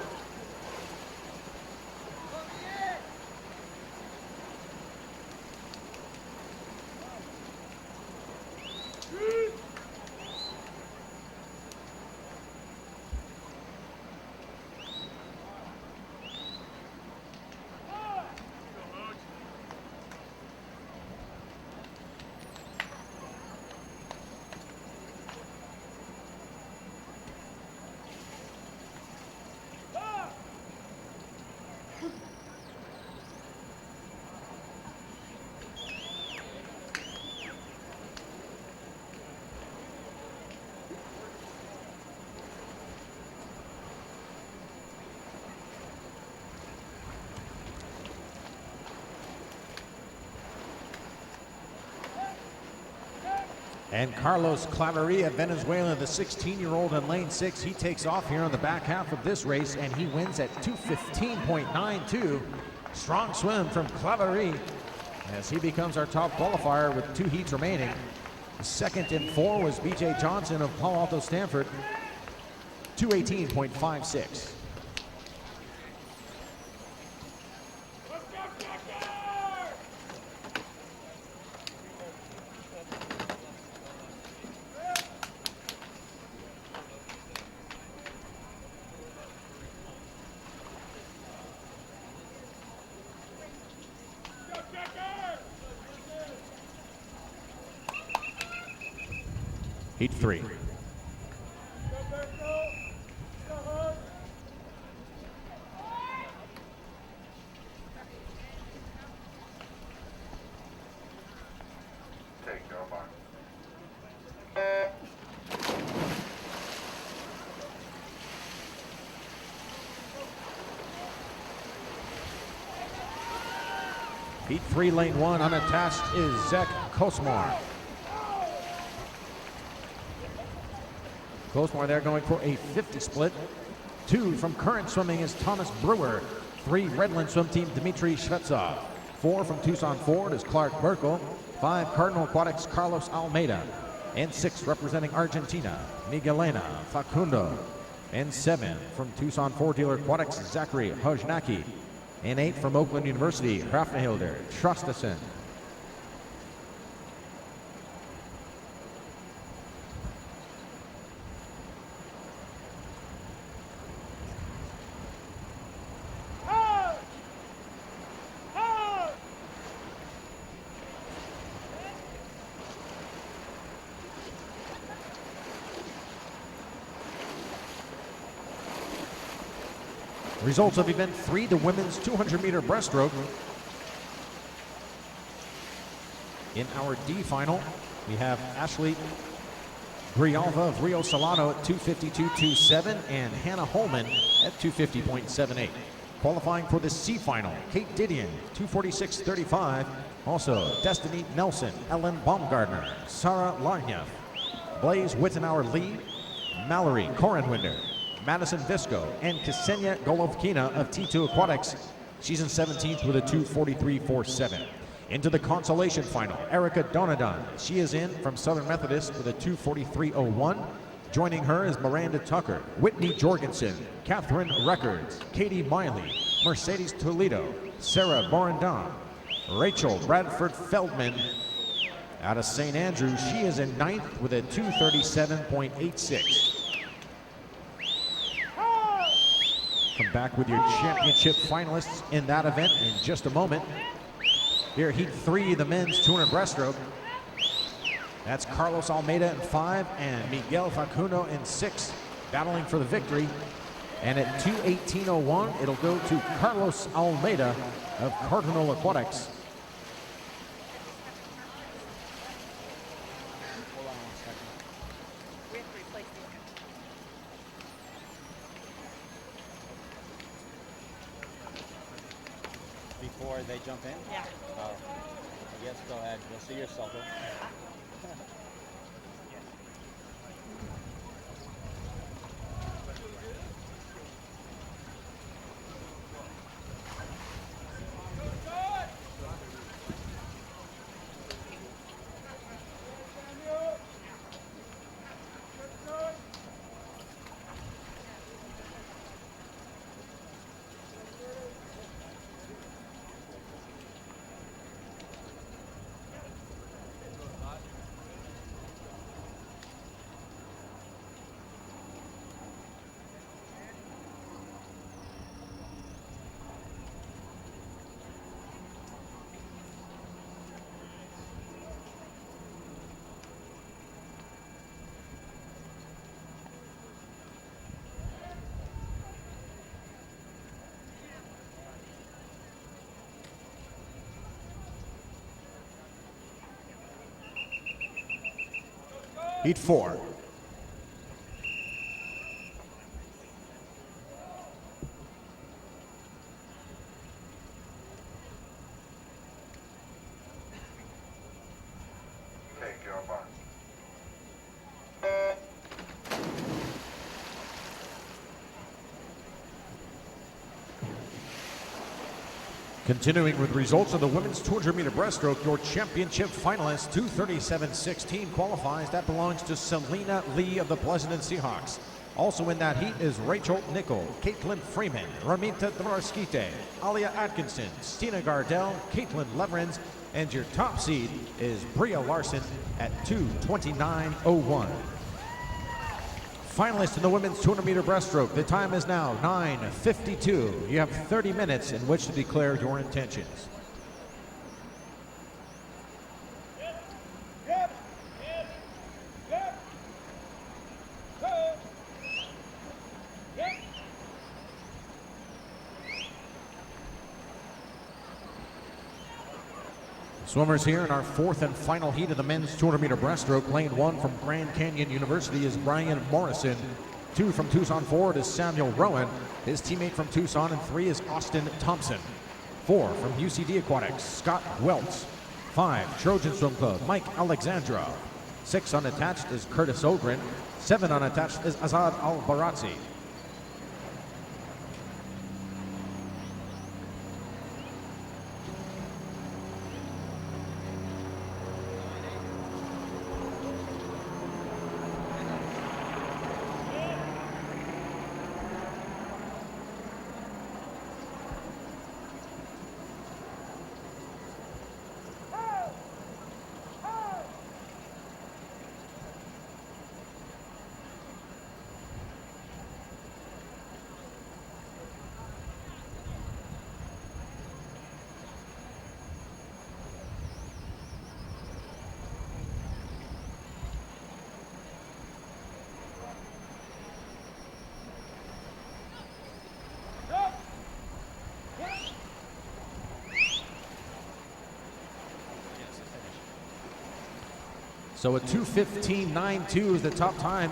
And Carlos Claverie of Venezuela, the 16-year-old in lane 6, he takes off here on the back half of this race, and he wins at 2:15.92. Strong swim from Claverie as he becomes our top qualifier with 2 heats remaining. Second in 4 was BJ Johnson of Palo Alto Stanford, 2:18.56. Heat 3. Take your mark. Heat 3, lane 1, unattached is Zach Kosmar. Kosmar there going for a 50 split. 2 from Current Swimming is Thomas Brewer. 3 Redland Swim Team Dmitry Shvetsov. 4 from Tucson Ford is Clark Burkle. 5 Cardinal Aquatics Carlos Almeida. And 6 representing Argentina, Miguelena Facundo. And 7 from Tucson Ford Dealer Aquatics Zachary Hojnacki. And 8 from Oakland University, Hrafnhilder Trostason. Results of event 3, the women's 200-meter breaststroke. In our D final, we have Ashley Grijalva of Rio Solano at 252.27 and Hannah Holman at 250.78. Qualifying for the C final, Kate Didion, 246.35. Also, Destiny Nelson, Ellen Baumgartner, Sarah Larnyev, Blaze Wittenauer-Lee, Mallory Korenwinder, Madison Visco, and Ksenia Golovkina of T2 Aquatics. She's in 17th with a 243.47. Into the consolation final, Erica Donadan. She is in from Southern Methodist with a 243.01. Joining her is Miranda Tucker, Whitney Jorgensen, Catherine Records, Katie Miley, Mercedes Toledo, Sarah Borendon, Rachel Bradford Feldman. Out of St. Andrews, she is in 9th with a 237.86. Come back with your championship finalists in that event in just a moment. Here, Heat 3, the men's 200 breaststroke. That's Carlos Almeida in 5 and Miguel Facundo in 6, battling for the victory. And at 2:18.01, it'll go to Carlos Almeida of Cardinal Aquatics. Hold on 1 second. We have to replace these guys. Before they jump in? Yeah. Oh. Yes, go ahead. You'll see yourself. Heat 4. Take your mark. Continuing with results of the women's 200-meter breaststroke, your championship finalist, 237.16 qualifies. That belongs to Selena Lee of the Pleasanton Seahawks. Also in that heat is Rachel Nickel, Caitlin Freeman, Ramita Dvorskite, Alia Atkinson, Stina Gardell, Caitlin Leverins, and your top seed is Bria Larson at 229.01. Finalists in the women's 200-meter breaststroke. The time is now 9:52. You have 30 minutes in which to declare your intentions. Swimmers here in our fourth and final heat of the men's 200-meter breaststroke. Lane 1 from Grand Canyon University is Brian Morrison. 2 from Tucson Ford is Samuel Rowan. His teammate from Tucson, and 3 is Austin Thompson. 4 from UCD Aquatics, Scott Welts. 5, Trojan Swim Club, Mike Alexandra. 6 unattached is Curtis Ogren. 7 unattached is Azad Al-Barazzi. So a 2:15.92 is the top time.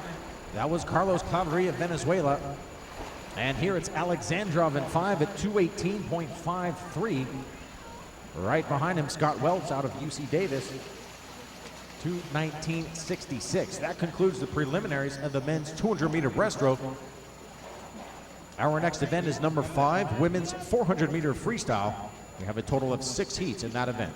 That was Carlos Claveria of Venezuela. And here it's Alexandrov in 5 at 2:18.53. Right behind him, Scott Welch out of UC Davis, 2:19.66. That concludes the preliminaries of the men's 200-meter breaststroke. Our next event is number 5, women's 400-meter freestyle. We have a total of 6 heats in that event.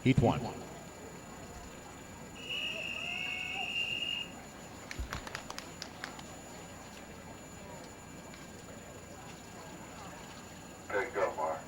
Heat 1. Take your mark.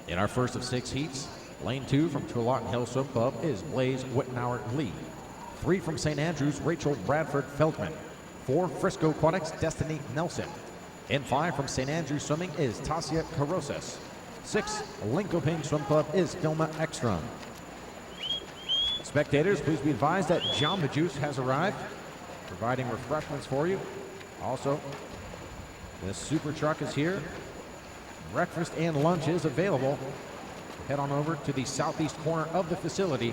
In our first of 6 heats, lane 2 from Tualatin Hill Swim Club is Blaze Wittenauer Lee. 3 from St. Andrews, Rachel Bradford Feldman. 4, Frisco Aquatics, Destiny Nelson. In 5 from St. Andrews Swimming is Tasia Carosas. 6, Linkoping Swim Club is Vilma Ekstrom. Spectators, please be advised that Jamba Juice has arrived, providing refreshments for you. Also, the super truck is here. Breakfast and lunch is available. Head on over to the southeast corner of the facility.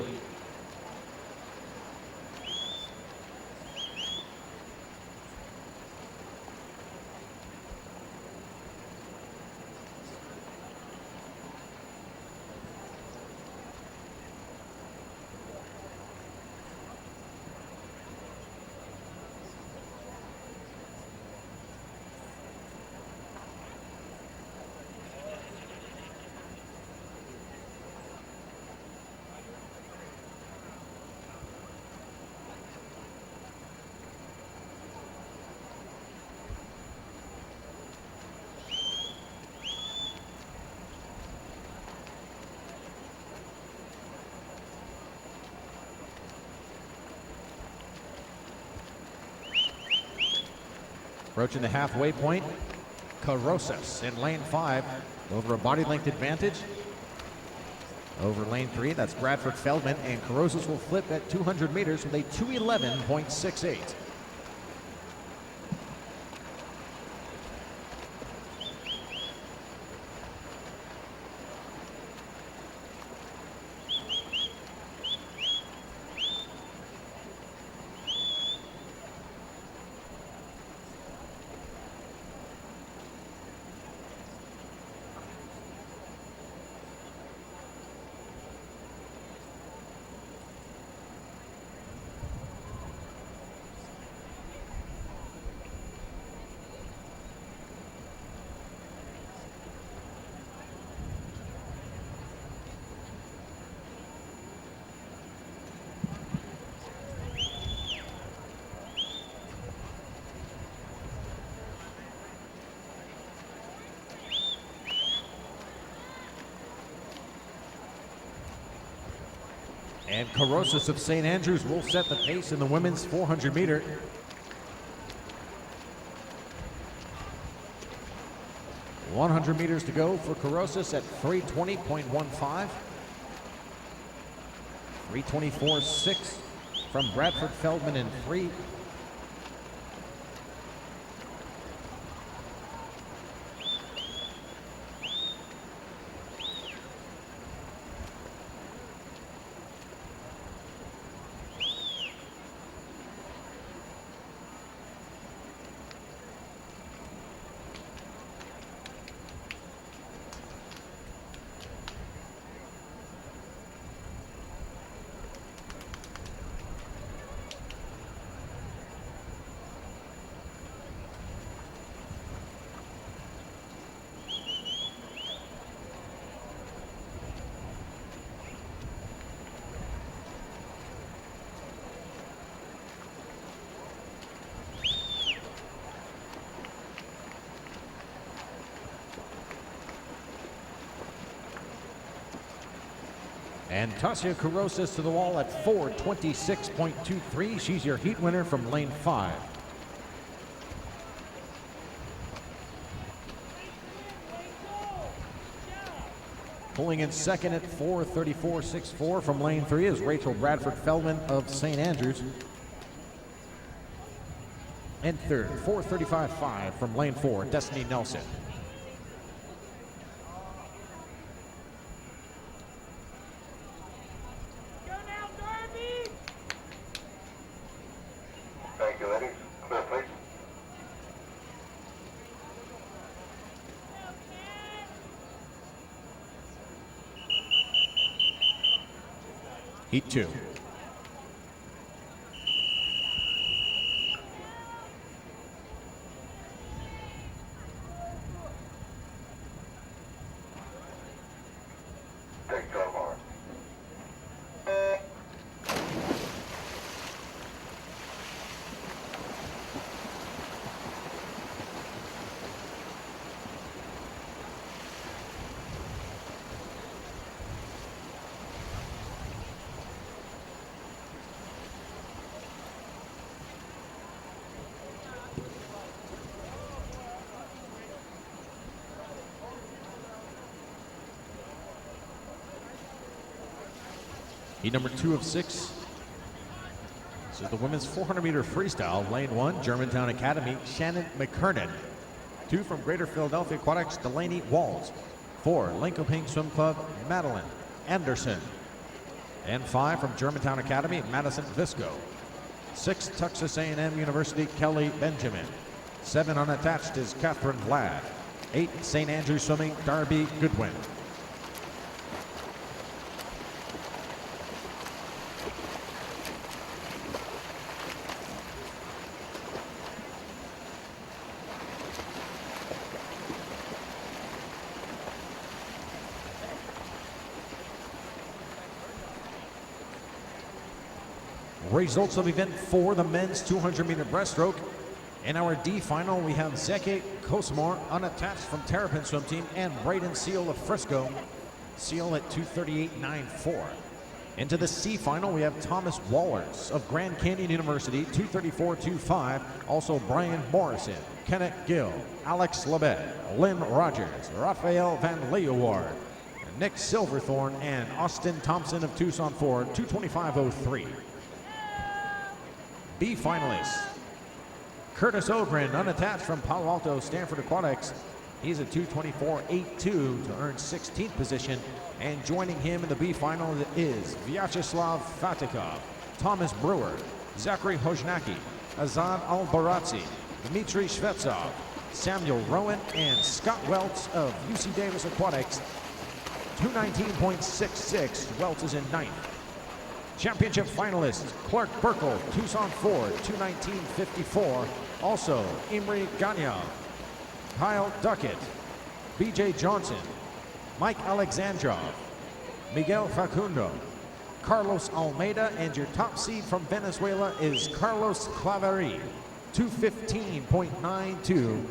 Approaching the halfway point, Carosas in lane 5 over a body length advantage. Over lane 3, that's Bradford Feldman, and Carosas will flip at 200 meters with a 2:11.68. And Carosas of St. Andrews will set the pace in the women's 400 meter. .100 meters to go for Carosas at 3:20.15. 3:24.6 from Bradford Feldman in 3. And Tasia Kurosas to the wall at 4:26.23. She's your heat winner from lane 5. Pulling in second at 4:34.64 from lane 3 is Rachel Bradford Feldman of St. Andrews. And third, 4:35.5 from lane 4, Destiny Nelson. Thank you, ladies. Clear, please. Heat 2. Take your mark. Heat number 2 of 6. This is the women's 400-meter freestyle. Lane 1, Germantown Academy, Shannon McKernan. 2 from Greater Philadelphia Aquatics, Delaney Walls. 4, Lincoln Swim Club, Madeline Anderson. And 5 from Germantown Academy, Madison Visco. 6, Texas A&M University, Kelly Benjamin. 7 unattached is Catherine Vlad. 8, St. Andrews Swimming, Darby Goodwin. Results of event 4, the men's 200-meter breaststroke. In our D final, we have Zeke Kosmar, unattached from Terrapin Swim Team, and Braden Seal of Frisco. Seal at 2:38.94. Into the C final, we have Thomas Wallers of Grand Canyon University, 2:34.25. Also Brian Morrison, Kenneth Gill, Alex Labette, Lynn Rogers, Raphael Van Leeuward, Nick Silverthorne, and Austin Thompson of Tucson Ford, 2:25.03. B finalists, Curtis Ogren, unattached from Palo Alto Stanford Aquatics. He's at 2:24.82 to earn 16th position. And joining him in the B final is Vyacheslav Fatikov, Thomas Brewer, Zachary Hojnacki, Azad Albarazzi, Dmitry Shvetsov, Samuel Rowan, and Scott Welts of UC Davis Aquatics. 2:19.66. Welts is in 9th. Championship finalists, Clark Burkle, Tucson Ford, 2:19.54. Also, Imre Ganyal, Kyle Duckett, BJ Johnson, Mike Alexandrov, Miguel Facundo, Carlos Almeida, and your top seed from Venezuela is Carlos Claveri, 2:15.92.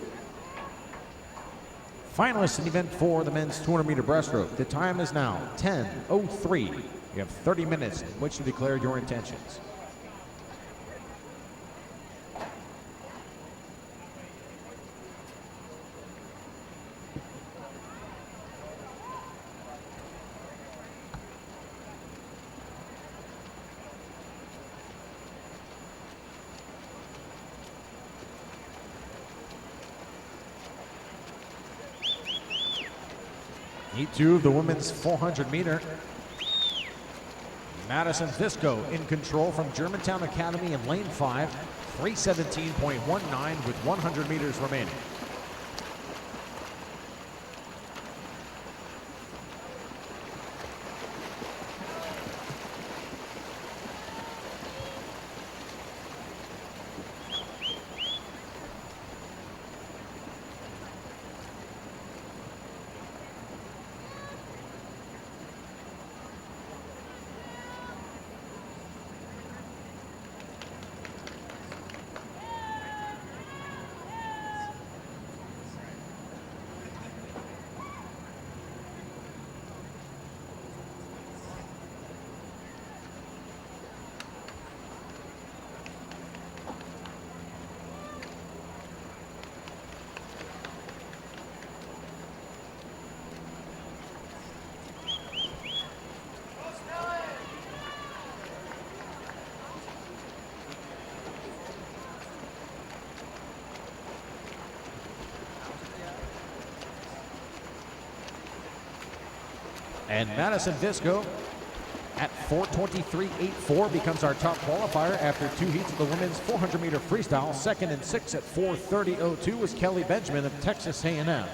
Finalists in event 4, the men's 200-meter breaststroke. The time is now 10:03. You have 30 minutes in which to declare your intentions. Heat 2 of the women's 400-meter. Madison Visco in control from Germantown Academy in lane 5, 3:17.19 with 100 meters remaining. And Madison Visco at 4:23.84 becomes our top qualifier after 2 heats of the women's 400-meter freestyle. Second and 6 at 4:30.02 was Kelly Benjamin of Texas A&M.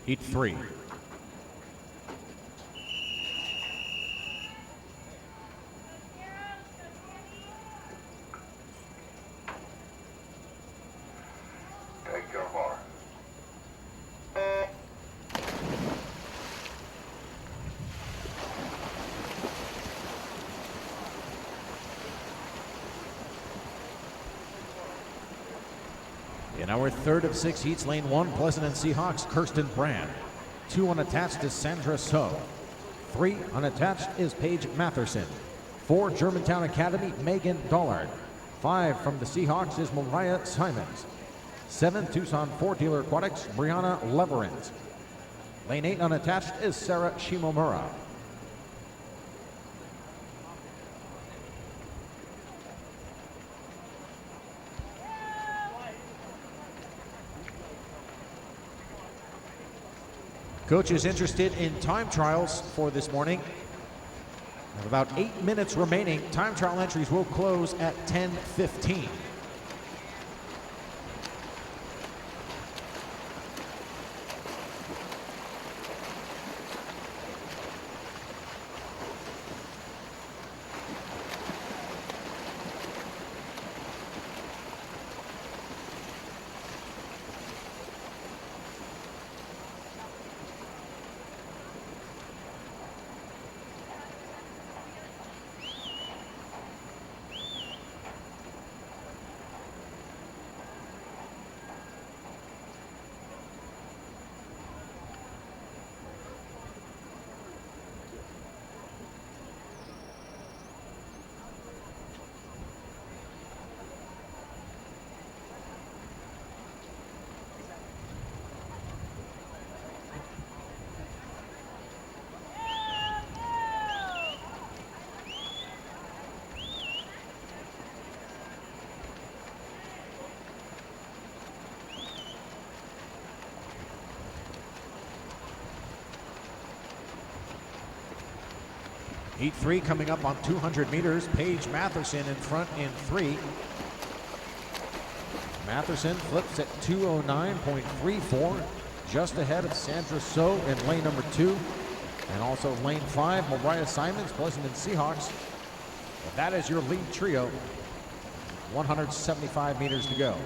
Heat 3. Take your mark. In our third of 6 heats, lane 1, Pleasant and Seahawks, Kirsten Brand. 2 unattached is Sandra So. 3 unattached is Paige Matherson. 4, Germantown Academy, Megan Dollard. 5 from the Seahawks is Mariah Simons. 7, Tucson Ford Dealer Aquatics, Brianna Leverins. Lane 8 unattached is Sarah Shimomura. Coach is interested in time trials for this morning. We have about 8 minutes remaining. Time trial entries will close at 10:15. Heat 3 coming up on 200 meters. Paige Matherson in front in 3. Matherson flips at 2:09.34, just ahead of Sandra So in lane number 2. And also lane 5, Mariah Simons, Pleasant and Seahawks. And that is your lead trio. 175 meters to go.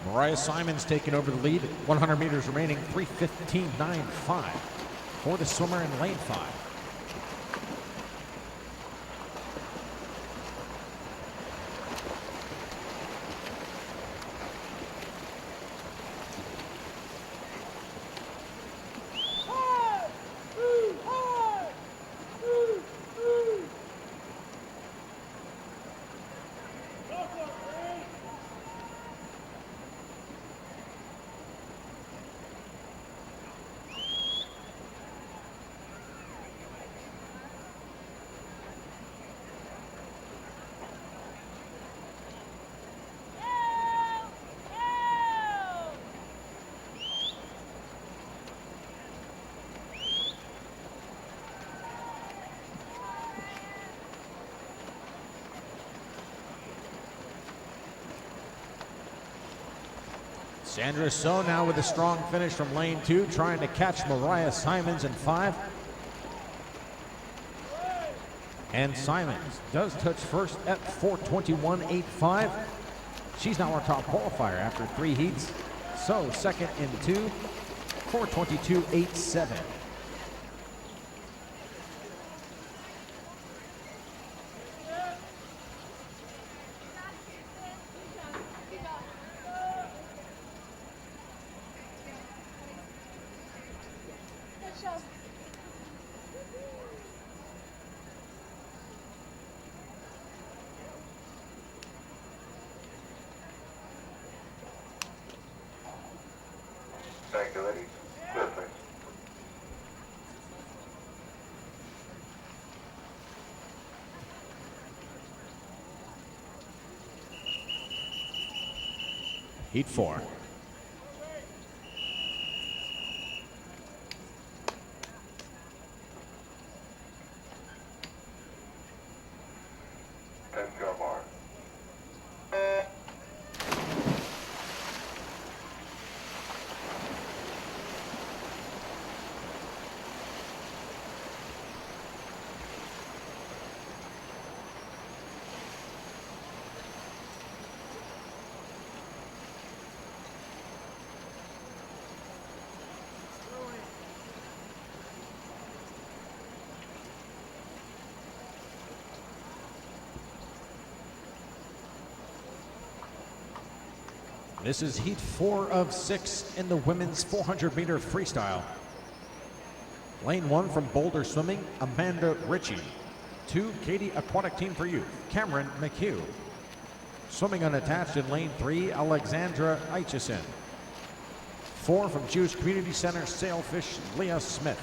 Mariah Simons taking over the lead. 100 meters remaining, 3:15.95 for the swimmer in lane 5. Sandra So now with a strong finish from lane 2, trying to catch Mariah Simons in 5. And Simons does touch first at 4:21.85. She's now our top qualifier after 3 heats. So second in 2, 4:22.87. Thank you, ladies. Clear, please. Heat 4. Thank you, Omar. This is heat 4 of 6 in the women's 400-meter freestyle. Lane 1 from Boulder Swimming, Amanda Ritchie. 2, Katie Aquatic Team for Youth, Cameron McHugh. Swimming unattached in lane 3, Alexandra Aichison. 4 from Jewish Community Center, Sailfish, Leah Smith.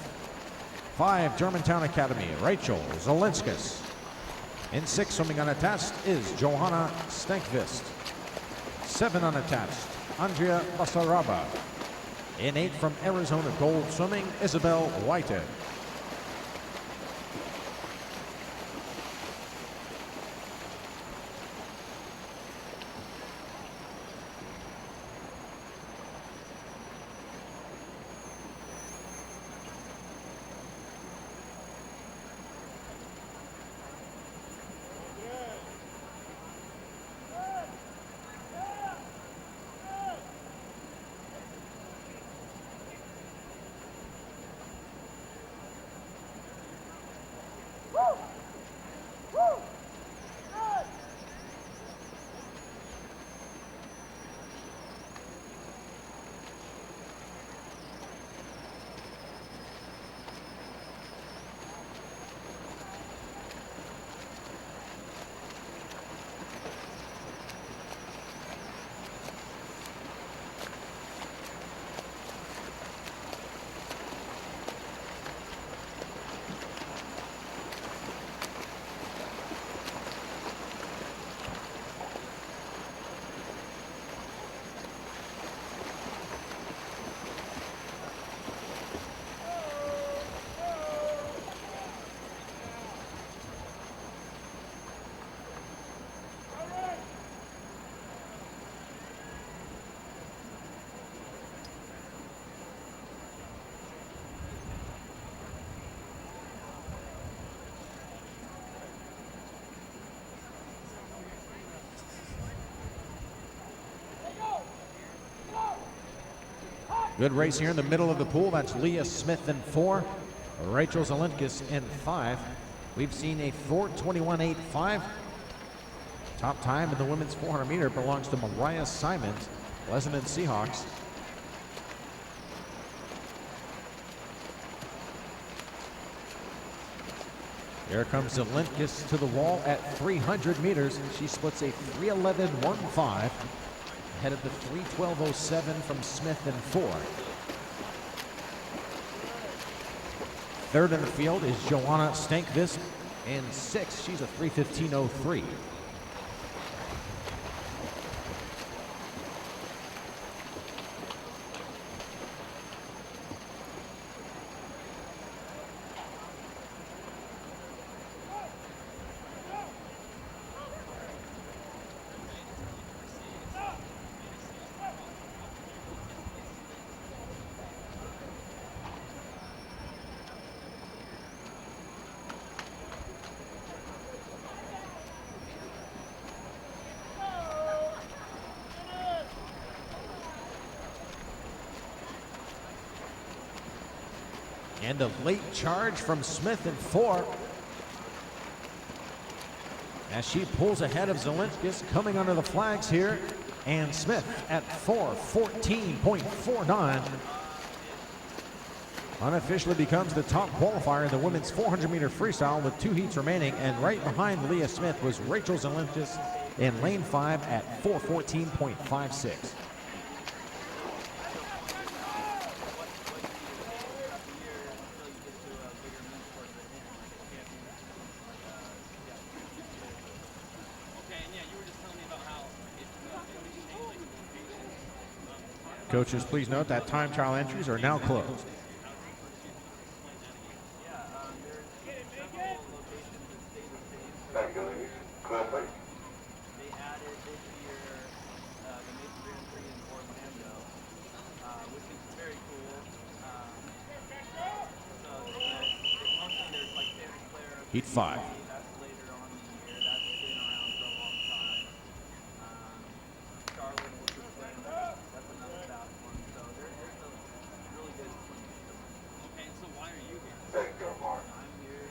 5, Germantown Academy, Rachel Zolinskas. In 6, swimming unattached is Johanna Stankvist. 7 unattached, Andrea Basaraba. In 8 from Arizona Gold Swimming, Isabel Whitehead. Good race here in the middle of the pool. That's Leah Smith in 4, Rachel Zolinskas in 5. We've seen a 4:21.85. Top time in the women's 400 meter belongs to Mariah Simons, Pleasanton Seahawks. Here comes Zolinskas to the wall at 300 meters. She splits a 3:11.15. Ahead of the 3:12.07 from Smith in 4. Third in the field is Joanna Stankvist. In 6, she's a 3:15.03. And a late charge from Smith in 4. As she pulls ahead of Zelenskis coming under the flags here. And Smith at 4:14.49. Unofficially becomes the top qualifier in the women's 400-meter freestyle with 2 heats remaining. And right behind Leah Smith was Rachel Zelenskis in lane 5 at 4:14.56. Coaches, please note that time trial entries are now closed. Thank you, ladies. Clear, please. They added this year the Mesa Grand Prix in Orlando, which is very cool. So mostly there's like Santa Clara. Heat 5. That's later on in the year. That's been around for a long time. Charlotte, which is that's another fast one. So there's a really good swimming system. Okay, so why are you here? Thank you, Mark. I'm here.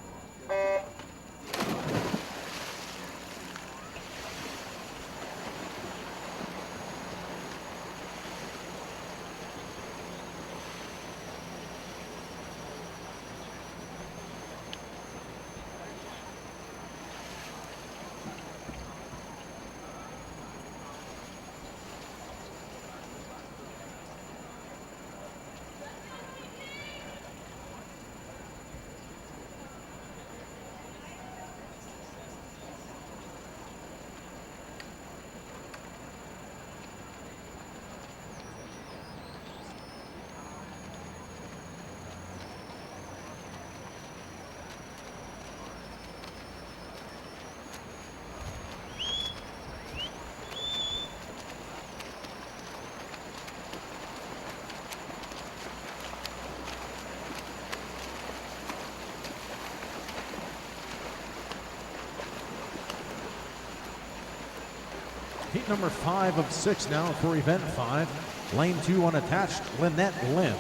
Heat number 5 of 6 now for event 5. Lane 2 unattached, Lynette Lim.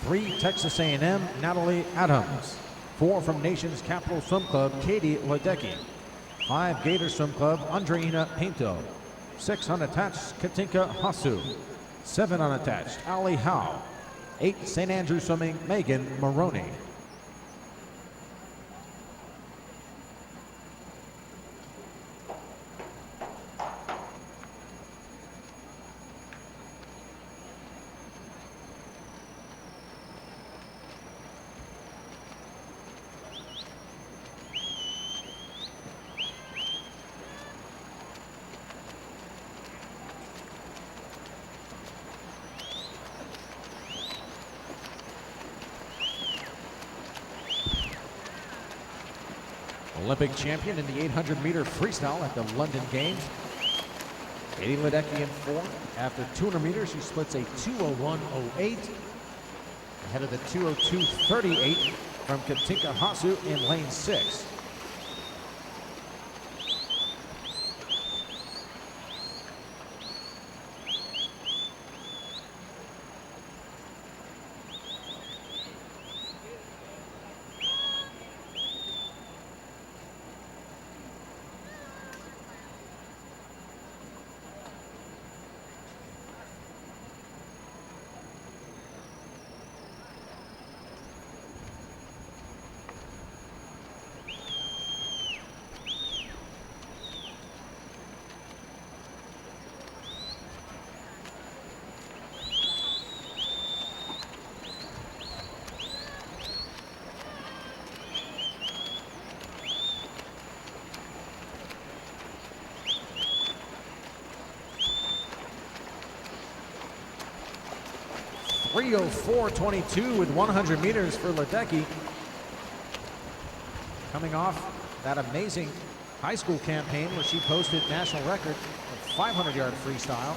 3, Texas A&M, Natalie Adams. 4 from Nation's Capital Swim Club, Katie Ledecky. 5, Gator Swim Club, Andreina Pinto. 6 unattached, Katinka Hasu. 7 unattached, Ali Howe. 8, St. Andrew Swimming, Megan Maroney. Olympic champion in the 800-meter freestyle at the London Games. Katie Ledecky in 4. After 200 meters, she splits a 2:01.08. Ahead of the 2:02.38 from Katinka Hasu in lane 6. .304.22 with 100 meters for Ledecky. Coming off that amazing high school campaign where she posted national record of 500-yard freestyle.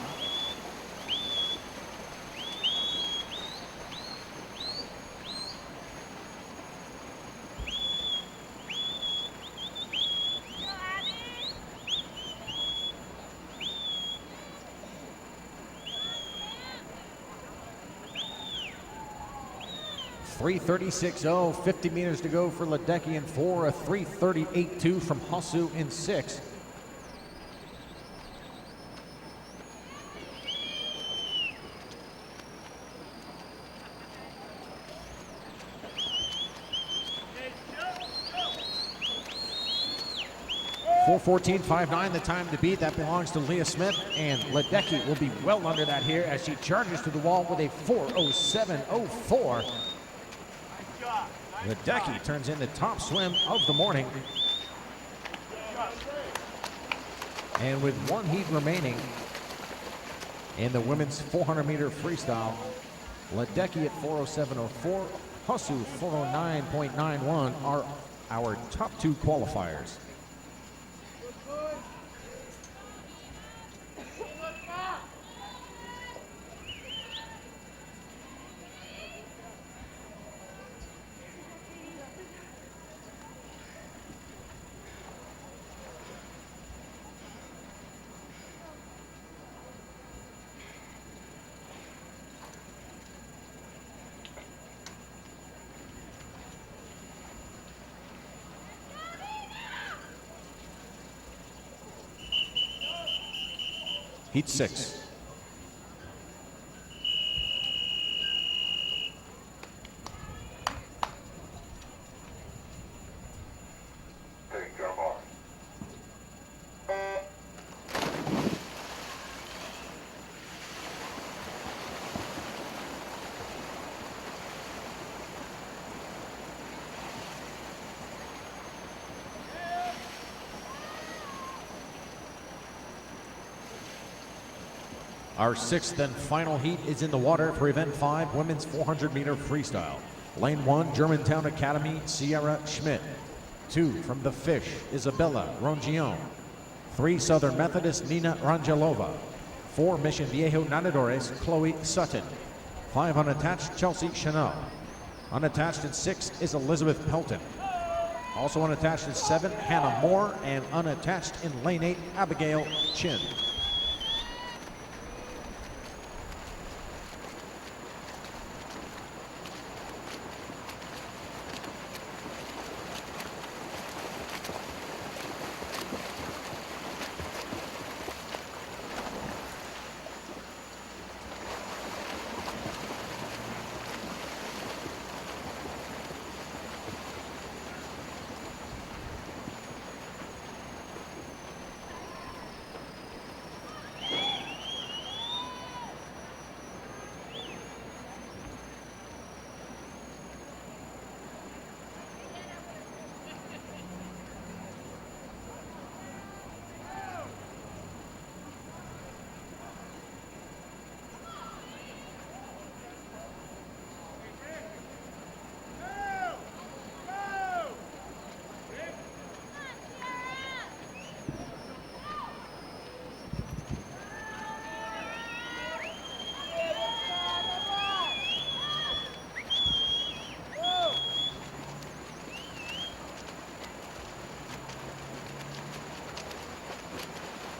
3:36.0, 50 meters to go for Ledecky in 4, a 3:38.2 from Hosu in 6. .414.59 the time to beat. That belongs to Leah Smith, and Ledecky will be well under that here as she charges to the wall with a 4:07.04. Ledecky turns in the top swim of the morning. And with one heat remaining in the women's 400-meter freestyle, Ledecky at 4:07.04, Hosu 4:09.91 are our top two qualifiers. Heat 6. Take your mark. Our sixth and final heat is in the water for Event 5, Women's 400-meter freestyle. Lane 1, Germantown Academy, Sierra Schmidt. 2, from the Fish, Isabella Rongion. 3, Southern Methodist, Nina Rangelova. 4, Mission Viejo Nadadores, Chloe Sutton. 5, unattached, Chelsea Chanel. Unattached in 6 is Elizabeth Pelton. Also unattached in 7, Hannah Moore, and unattached in lane 8, Abigail Chin.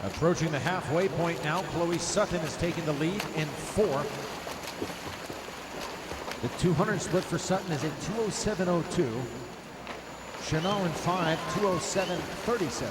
Approaching the halfway point now, Chloe Sutton has taken the lead in 4. The 200 split for Sutton is at 2:07.02. Chanel in 5, 2:07.37.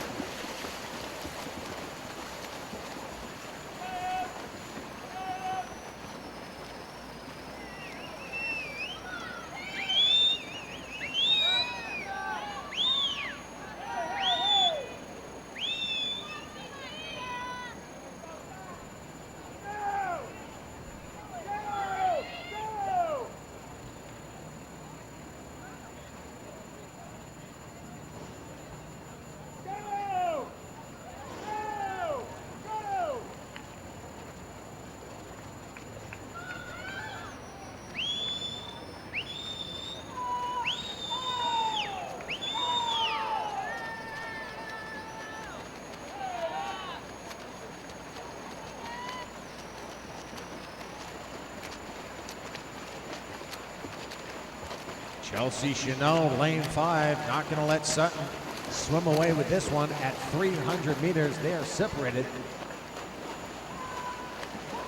Chelsea Chanel, lane 5, not going to let Sutton swim away with this one at 300 meters. They are separated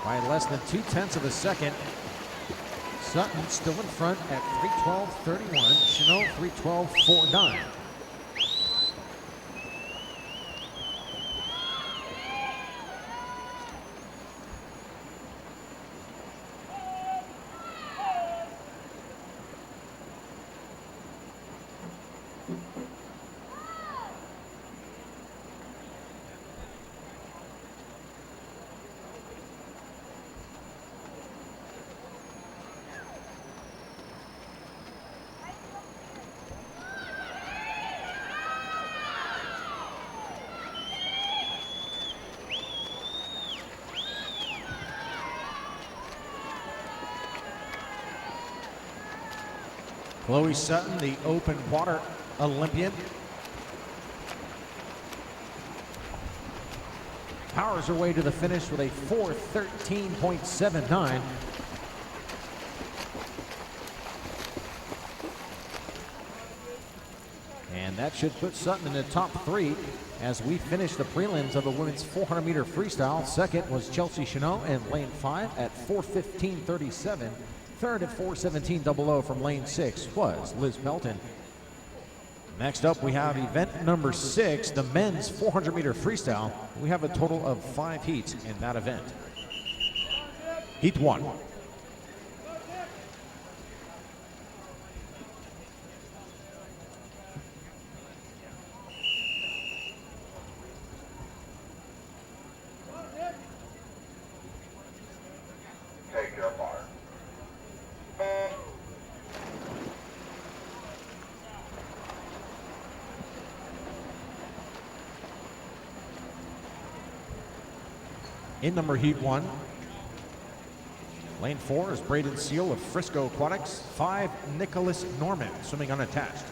by less than 0.2 of a second. Sutton still in front at 3:12.31. Chanot 3:12.49. Chloe Sutton, the open water Olympian, powers her way to the finish with a 4:13.79. And that should put Sutton in the top 3 as we finish the prelims of the women's 400-meter freestyle. Second was Chelsea Chanot in lane 5 at 4:15.37. Third at 4:17.00 from lane 6 was Liz Pelton. Next up, we have event number 6, the men's 400-meter freestyle. We have a total of 5 heats in that event. Heat 1. Take your mark. In number heat 1, lane 4 is Braden Seal of Frisco Aquatics. 5, Nicholas Norman, swimming unattached.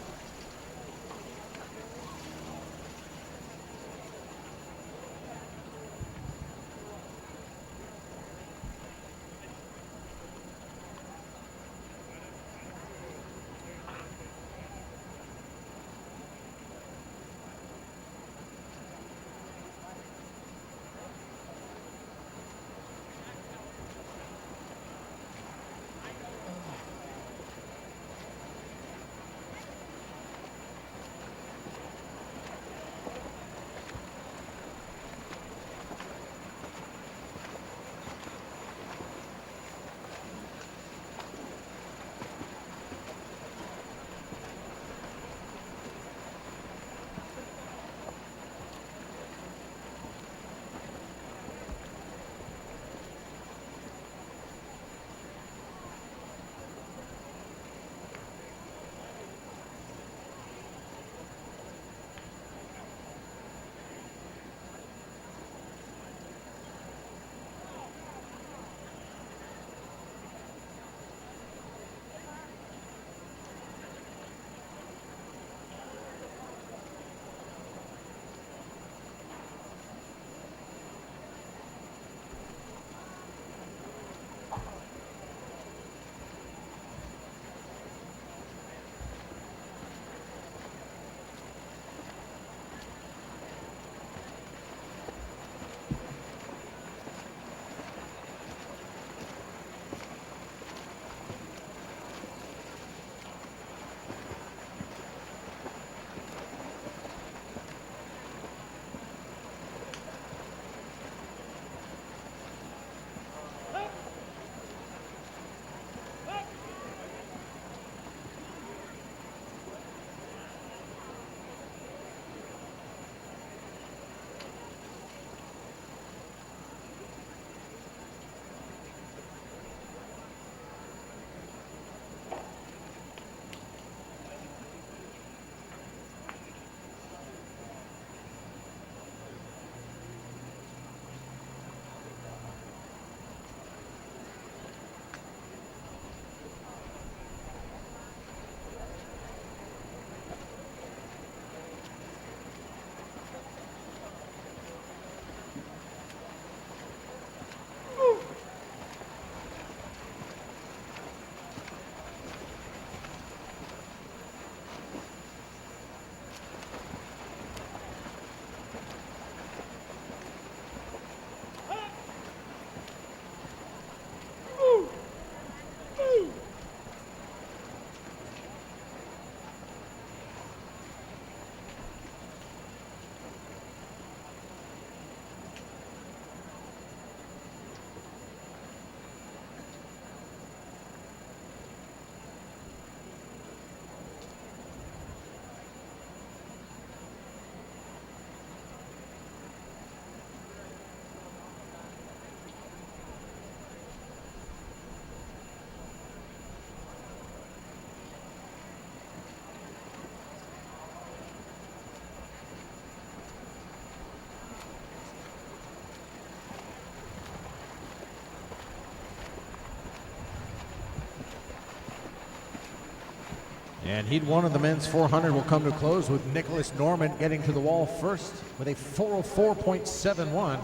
And heat one of the men's 400 will come to a close with Nicholas Norman getting to the wall first with a 404.71.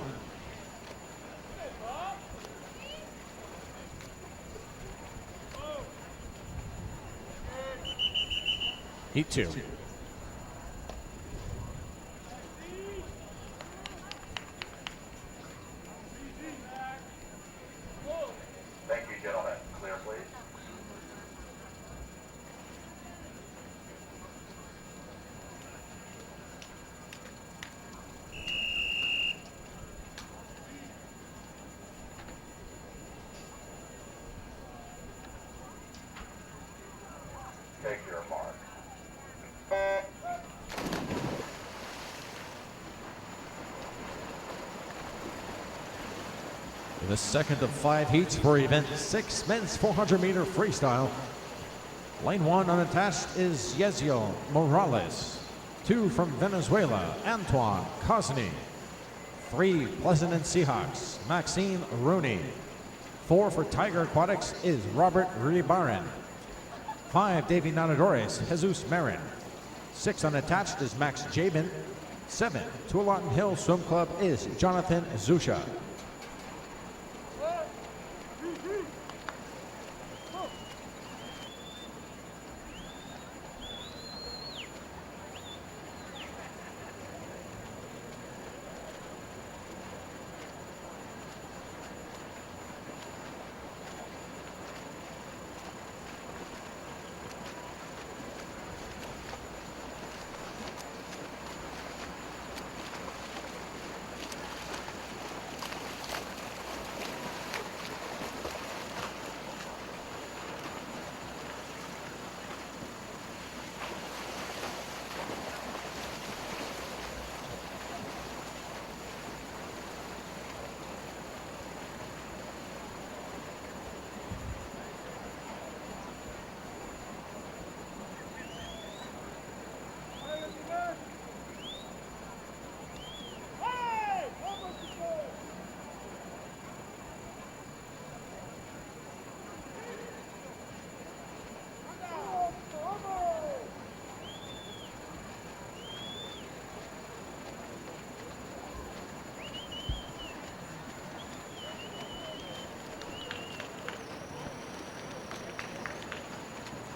Heat two. Thank you, gentlemen. Clear, please. Take your mark. The second of 5 heats for event 6, men's 400-meter freestyle. Lane 1 unattached is Yezio Morales. 2 from Venezuela, Antoine Cosney. 3, Pleasant and Seahawks, Maxine Rooney. 4 for Tiger Aquatics is Robert Ribarin. 5, Davy Nadadores, Jesus Marin. 6 unattached is Max Jabin. 7, Tualatin Hill Swim Club is Jonathan Zusha.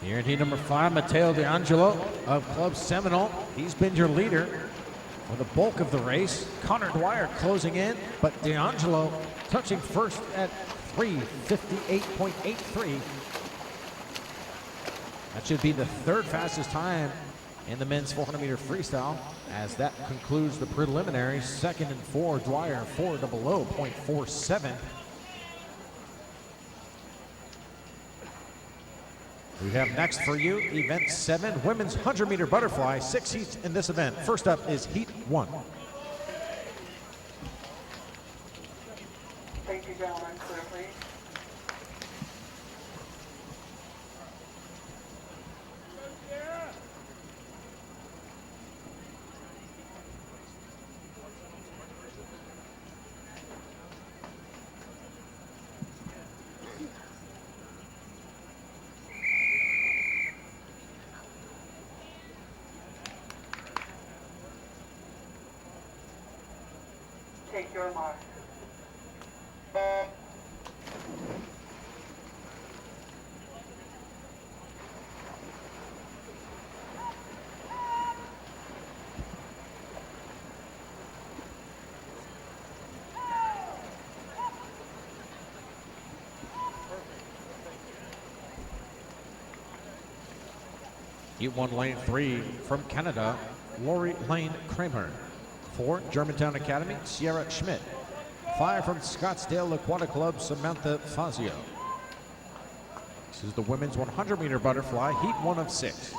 Here in heat number 5, Matteo D'Angelo of Club Seminole. He's been your leader for the bulk of the race. Connor Dwyer closing in, but D'Angelo touching first at 3:58.83. That should be the third fastest time in the men's 400-meter freestyle, as that concludes the preliminaries. Second and 4, Dwyer, 4:00.47. We have next for you event 7, women's 100-meter butterfly, 6 heats in this event. First up is heat 1. Thank you, gentlemen. Clear, please. Take your mark. Heat 1, lane 3 from Canada, Lori Lane Kramer. 4, Germantown Academy, Sierra Schmidt. 5 from Scottsdale Aquatic Club, Samantha Fazio. This is the women's 100-meter butterfly, heat 1 of 6.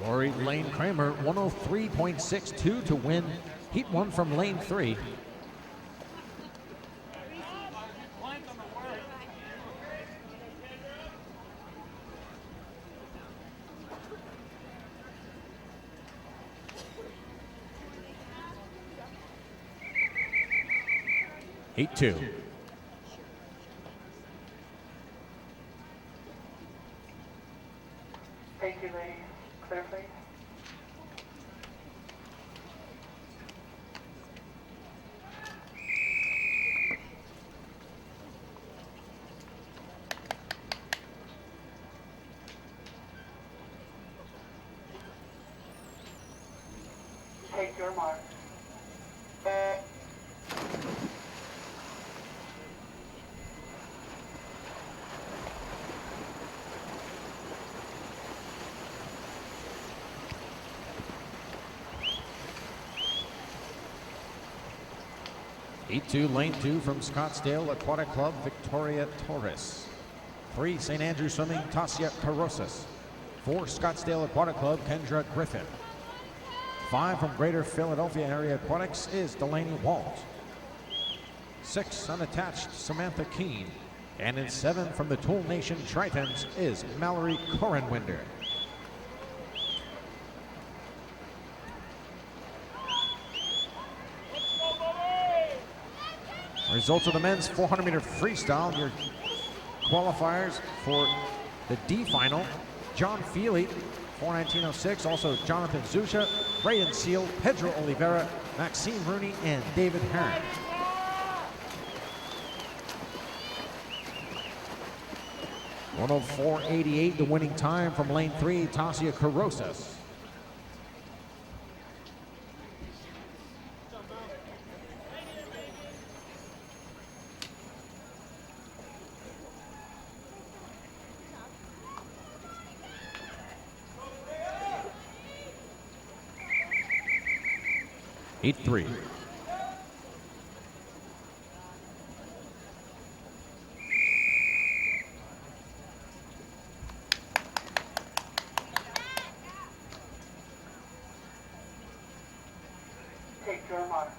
Lori Lane Kramer, 103.62 to win Heat 1 from Lane 3. Heat 2. Thank you, ladies. Clear, please. Take your mark. Heat 2, Lane 2 from Scottsdale Aquatic Club, Victoria Torres. 3, St. Andrews Swimming, Tasia Carosas. 4, Scottsdale Aquatic Club, Kendra Griffin. 5 from Greater Philadelphia Area Aquatics is Delaney Walt. 6, unattached, Samantha Keene. And in 7 from the Tool Nation Tritons is Mallory Corenwinder. Results of the men's 400-meter freestyle. Your qualifiers for the D final: John Feely, 4:19.06. Also Jonathan Zusha, Braden Seal, Pedro Oliveira, Maxime Rooney, and David Hearn. (104.88) the winning time from Lane 3, Tasia Carosas. Heat 3. Take your mark.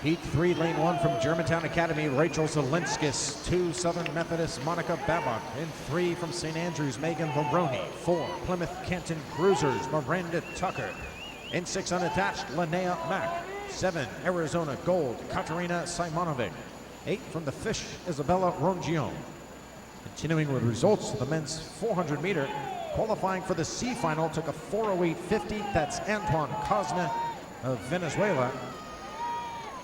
Heat 3, Lane 1 from Germantown Academy, Rachel Zelinskis. 2, Southern Methodist, Monica Babak. In 3 from St. Andrews, Megan Veroni. 4, Plymouth Canton Cruisers, Miranda Tucker. In 6, unattached, Linnea Mack. 7, Arizona Gold, Katerina Simonovic. 8 from the Fish, Isabella Rongion. Continuing with results, the men's 400 meter, qualifying for the C final, took a 4:08.50. That's Antoine Cosme of Venezuela.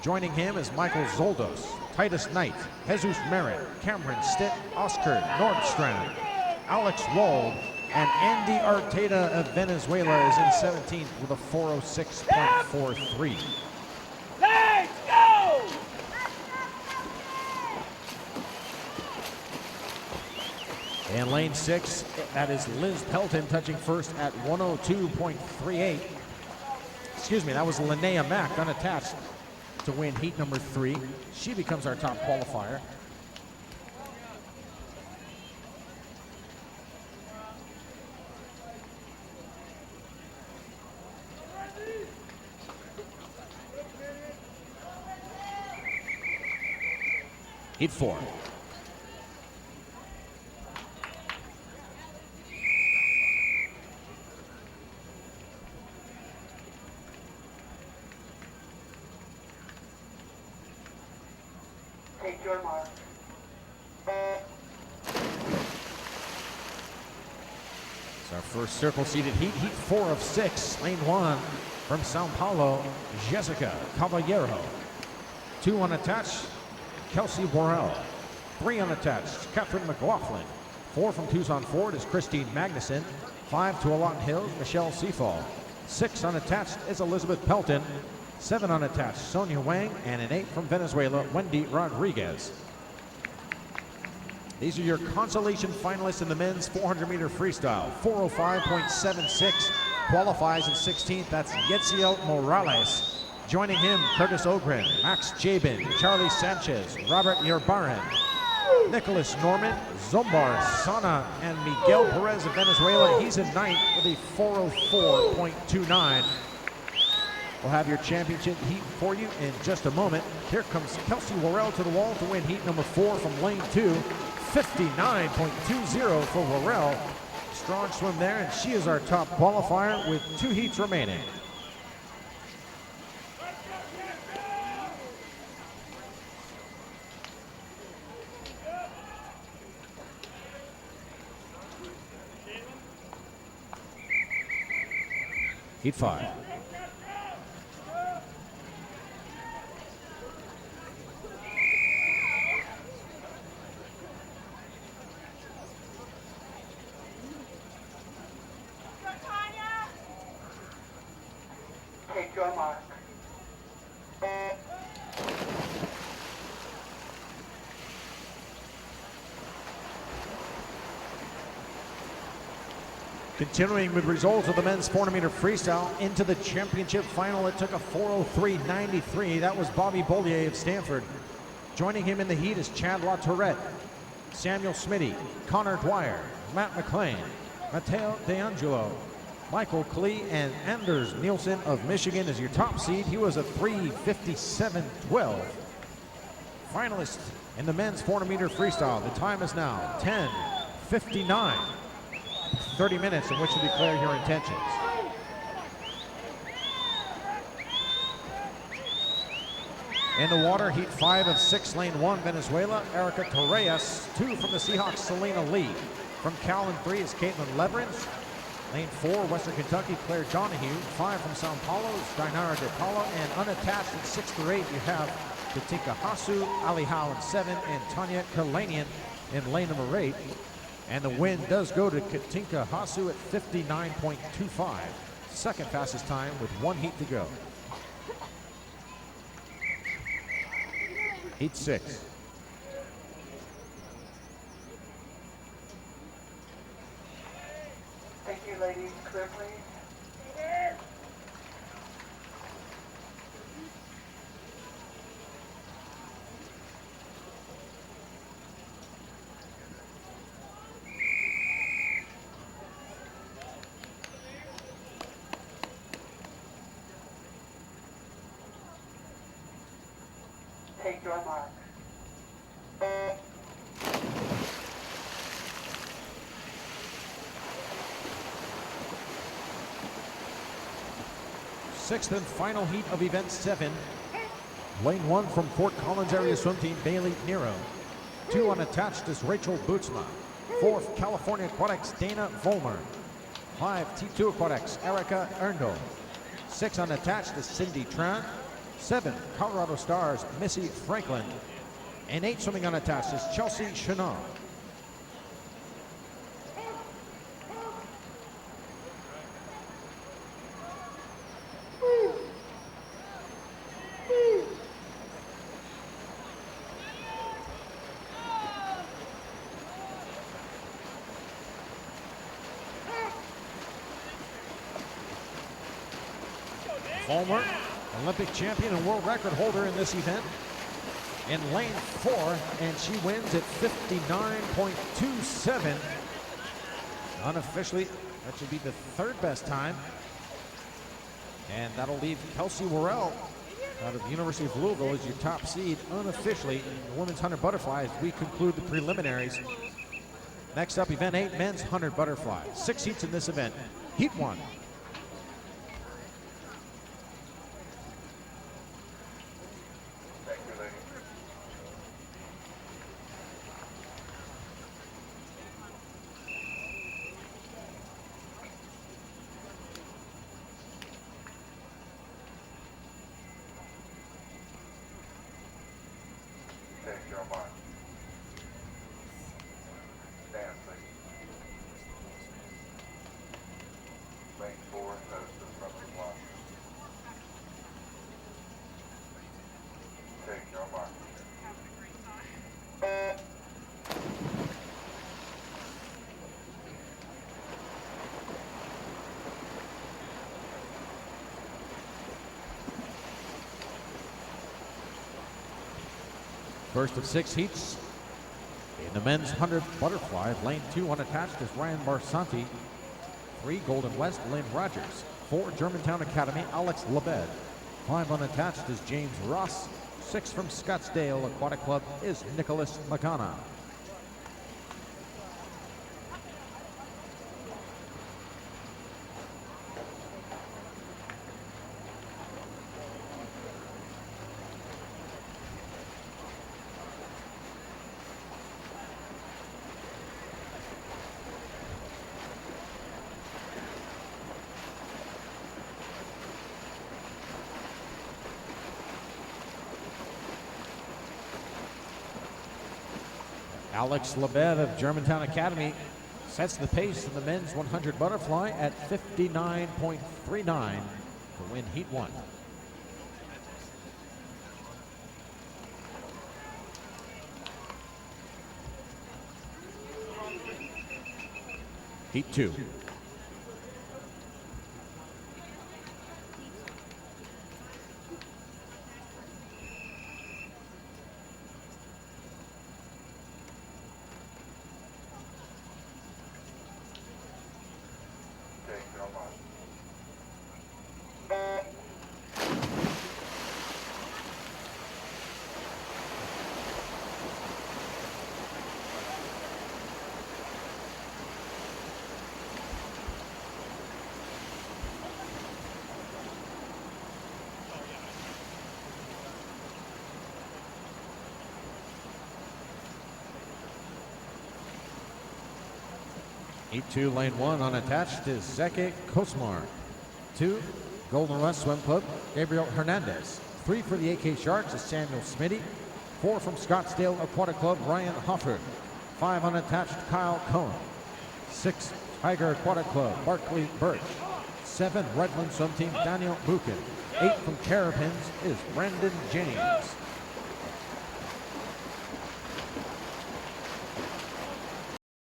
Joining him is Michael Zoldos, Titus Knight, Jesus Merritt, Cameron Stitt, Oscar Nordstrand, Alex Wald, and Andy Arteta of Venezuela is in 17th with a 4:06.43. Let's go! And lane 6, that is Liz Pelton touching first at 1:02.38. Excuse me, that was Linnea Mack unattached to win heat number 3. She becomes our top qualifier. Heat 4. Take your mark. It's our first circle seated heat, heat 4 of 6. Lane 1 from Sao Paulo, Jessica Caballero. 2 unattached, Kelsey Borrell. 3 unattached, Catherine McLaughlin. 4 from Tucson Ford is Christine Magnuson. 5 to Alon Hills, Michelle Seafall. 6 unattached is Elizabeth Pelton. 7 unattached, Sonia Wang, and an 8 from Venezuela, Wendy Rodriguez. These are your consolation finalists in the men's 400 meter freestyle. 4:05.76, qualifies in 16th. That's Yetziel Morales. Joining him, Curtis Ogren, Max Jabin, Charlie Sanchez, Robert Yerbaran, Nicholas Norman, Zombar Sana, and Miguel Perez of Venezuela. He's in ninth with a 404.29. We'll have your championship heat for you in just a moment. Here comes Kelsey Worrell to the wall to win heat number 4 from lane 2. 59.20 for Worrell. Strong swim there, and she is our top qualifier with 2 heats remaining. Heat 5. Take your mark. Continuing with results of the men's 400-meter freestyle into the championship final, it took a 4:03.93. That was Bobby Bollier of Stanford. Joining him in the heat is Chad LaTourette, Samuel Smitty, Connor Dwyer, Matt McLean, Matteo DeAngelo, Michael Klee, and Anders Nielsen of Michigan is your top seed. He was a 3:57.12. Finalist in the men's 400-meter freestyle. The time is now 10:59. 30 minutes in which to declare your intentions. In the water, heat 5 of 6, lane 1, Venezuela, Erica Torres. 2 from the Seahawks, Selena Lee. From Cal in 3 is Caitlin Leverage. Lane 4, Western Kentucky, Claire Donahue. 5 from Sao Paulo is Dinara De Paula. And unattached in 6 through 8, you have Katinka Hasu, Ali Howe in 7, and Tanya Kalanian in lane number 8. And the win does go to Katinka Hasu at 59.25. Second fastest time with 1 heat to go. Heat 6. Thank you, ladies. Clear, please. Take your mark. Sixth and final heat of event 7. Lane 1 from Fort Collins area swim team, Bailey Nero. 2 unattached is Rachel Bootsma. 4th, California Aquatics, Dana Vollmer. 5, T2 Aquatics, Erica Erndl. 6 unattached is Cindy Tran. 7, Colorado Stars, Missy Franklin. And 8 swimming unattached is Chelsea Chenal. Vollmer, Olympic champion and world record holder in this event, in lane 4, and she wins at 59.27. Unofficially, that should be the 3rd best time. And that'll leave Kelsey Worrell out of the University of Louisville as your top seed unofficially in the women's 100 butterfly as we conclude the preliminaries. Next up, event 8, men's 100 butterfly. 6 heats in this event. Heat 1. Take your mark. Stand, please. Lane 4, notice the front of the block. Take your mark. First of 6 heats. In the men's 100 butterfly, lane 2 unattached is Ryan Barsanti. 3 Golden West, Lynn Rogers. 4 Germantown Academy, Alex Lebed. 5 unattached is James Ross. 6 from Scottsdale Aquatic Club is Nicholas Magana. Alex Lebed of Germantown Academy sets the pace in the men's 100 butterfly at 59.39 to win Heat 1. Heat 2. Heat 2, lane 1, unattached is Zeke Kosmar. 2, Golden West Swim Club, Gabriel Hernandez. 3 for the AK Sharks is Samuel Smitty. 4 from Scottsdale Aquatic Club, Ryan Hoffer. 5 unattached, Kyle Cohen. 6, Tiger Aquatic Club, Barkley Birch. 7, Redland Swim Team, Daniel Buchan. 8 from Terrapins is Brandon James.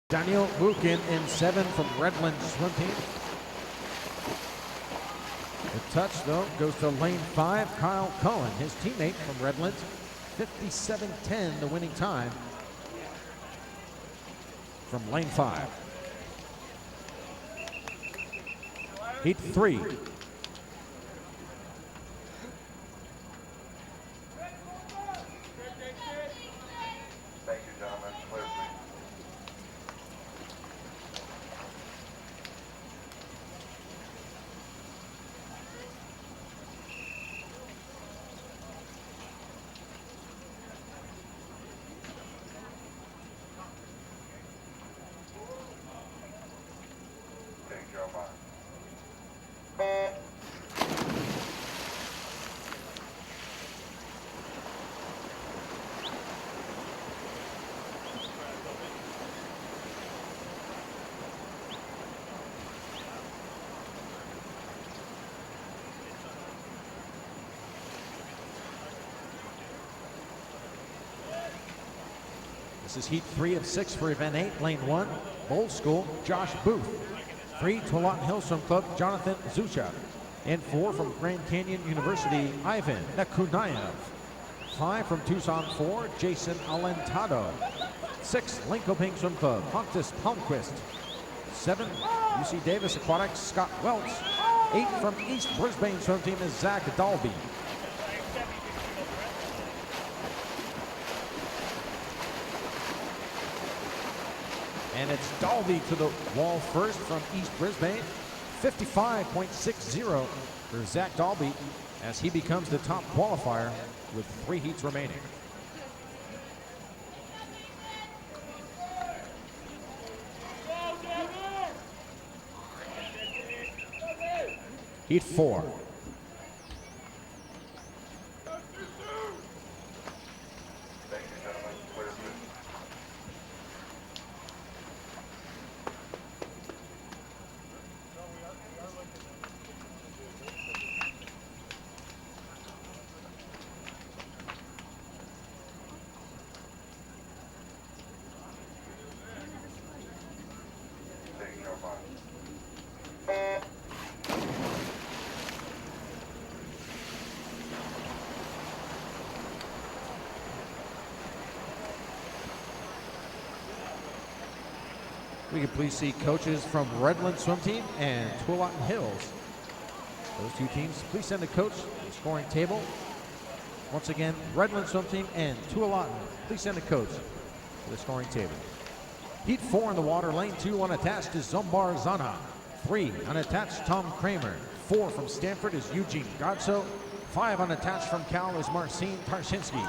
Daniel Buchan in 7 from Redland Swim Team. The touch, though, goes to lane 5, Kyle Cohen, his teammate from Redland. 57.10, the winning time from lane 5. Heat 3. Thank you, gentlemen. Clear, please. Take your mark. This is Heat 3 of 6 for Event 8, Lane 1, Bold School, Josh Booth. 3, Tualatin Hill Swim Club, Jonathan Zucha. And 4 from Grand Canyon University, Ivan Nakunayev. 5 from Tucson 4, Jason Alentado. 6, Linkoping Swim Club, Pontus Palmquist. 7, UC Davis Aquatics, Scott Welch. 8 from East Brisbane Swim Team is Zach Dalby. And it's Dalby to the wall first from East Brisbane. 55.60 for Zach Dalby as he becomes the top qualifier with 3 heats remaining. Heat 4. Thank you, gentlemen. Clear, please. Take your mark. We can please see coaches from Redland Swim Team and Tualatin Hills. Those two teams, please send a coach to the scoring table. Once again, Redland Swim Team and Tualatin, please send a coach to the scoring table. Heat 4 in the water, lane 2 unattached is Zombar Zana. 3 unattached, Tom Kramer. 4 from Stanford is Eugene Godso. 5 unattached from Cal is Marcin Tarshinsky.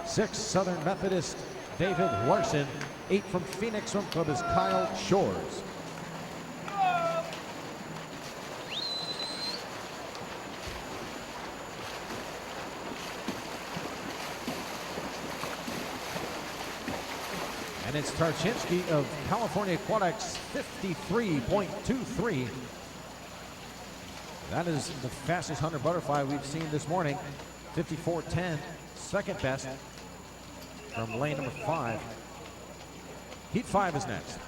6 Southern Methodist, David Larson. 8 from Phoenix Swim Club is Kyle Shores. And it's Tarshinsky of California Aquatics, 53.23. That is the fastest 100 butterfly we've seen this morning. 54.10, second best from lane number 5. Heat 5 is next.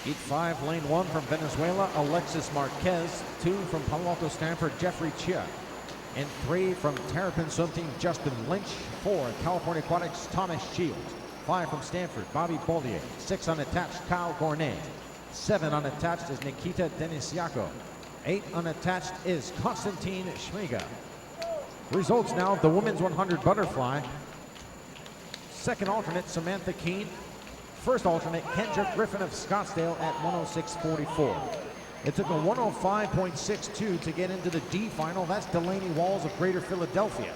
Heat 5, lane 1 from Venezuela, Alexis Marquez. 2 from Palo Alto Stanford, Jeffrey Chia. And 3 from Terrapin Swim Team, Justin Lynch. 4, California Aquatics, Thomas Shields. 5 from Stanford, Bobby Bollier. 6 unattached, Kyle Gournay. 7 unattached is Nikita Denisiako. 8 unattached is Konstantin Shmiga. Results now of the women's 100 butterfly. Second alternate, Samantha Keene. First alternate, Kendra Griffin of Scottsdale at 106.44. It took a 105.62 to get into the D final. That's Delaney Walls of Greater Philadelphia.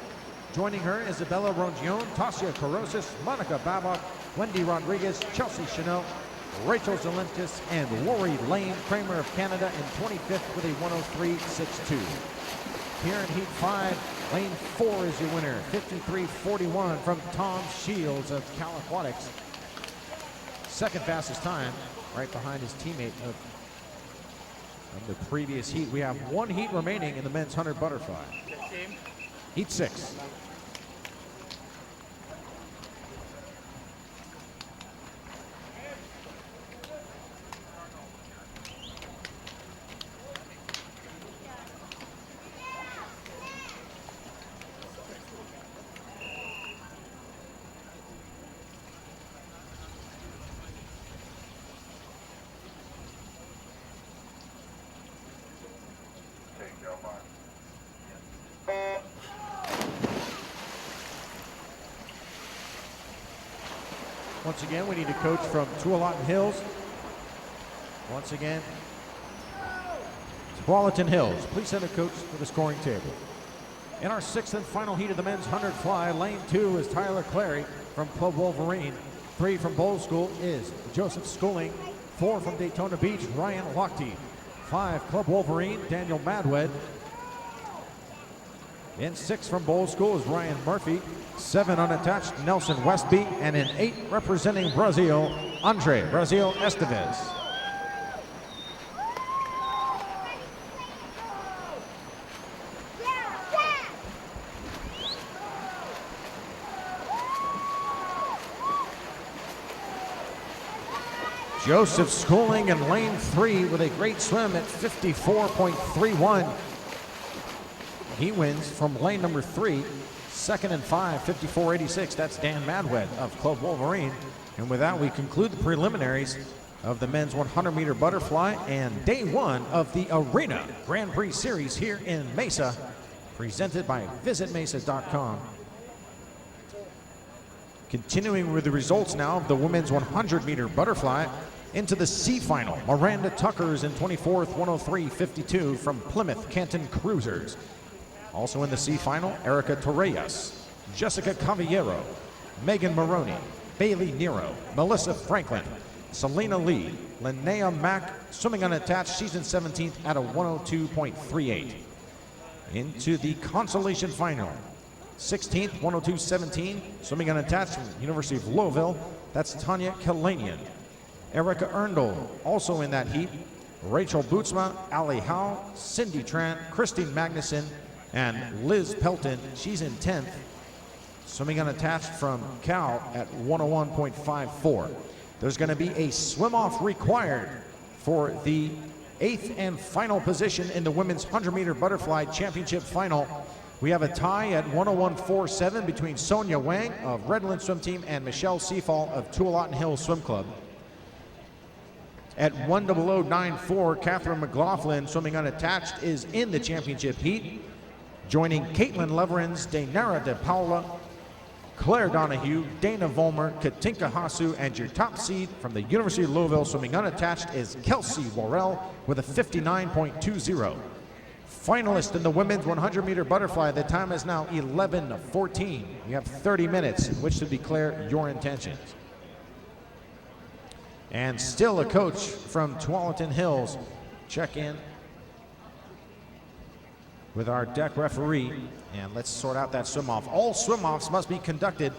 Joining her, Isabella Rongion, Tasia Carosis, Monica Babak, Wendy Rodriguez, Chelsea Chanel, Rachel Zelenskas, and Lori Lane Kramer of Canada in 25th with a 103.62. Here in Heat 5, lane 4 is your winner, 53.41 from Tom Shields of Cal Aquatics. Second fastest time, right behind his teammate of the previous heat. We have one heat remaining in the men's 100 butterfly. Heat 6. Once again, we need a coach from Tualatin Hills. Once again, Tualatin Hills. Please send a coach to the scoring table. In our 6th and final heat of the men's 100 fly, lane 2 is Tyler Clary from Club Wolverine. 3 from Bowl School is Joseph Schooling. 4 from Daytona Beach, Ryan Lochte. 5 Club Wolverine, Daniel Madwed. In 6 from Bowl School is Ryan Murphy. 7 unattached, Nelson Westby. And in 8 representing Brazil, Andre Brazil Esteves. Joseph Schooling in lane 3 with a great swim at 54.31. He wins from lane number 3. 2nd and 5, 54.86. That's Dan Madwed of Club Wolverine. And with that, we conclude the preliminaries of the men's 100-meter butterfly and day 1 of the Arena Grand Prix Series here in Mesa, presented by visitmesa.com. Continuing with the results now of the women's 100-meter butterfly into the C final. Miranda Tucker's in 24th, 103.52 from Plymouth Canton Cruisers. Also in the C final, Erica Torreyes, Jessica Cavallero, Megan Maroney, Bailey Nero, Melissa Franklin, Selena Lee, Linnea Mack, swimming unattached, she's in 17th at a 102.38. Into the consolation final, 16th, 102.17, swimming unattached from the University of Louisville, that's Tanya Kalanian. Erica Erndl, also in that heat, Rachel Bootsma, Ali Howe, Cindy Trant, Christine Magnuson, and Liz Pelton. She's in 10th. Swimming unattached from Cal at 101.54. There's going to be a swim-off required for the 8th and final position in the women's 100-meter butterfly championship final. We have a tie at 101.47 between Sonia Wang of Redland Swim Team and Michelle Seafall of Tualatin Hills Swim Club. At 100.94, Catherine McLaughlin, swimming unattached, is in the championship heat, joining Caitlin Leverins, Dainara De Paula, Claire Donahue, Dana Vollmer, Katinka Hasu, and your top seed from the University of Louisville swimming unattached is Kelsey Worrell with a 59.20. Finalist in the women's 100-meter butterfly, the time is now 11:14. You have 30 minutes in which to declare your intentions. And still a coach from Tualatin Hills check in with our deck referee, and let's sort out that swim off. All swim offs must be conducted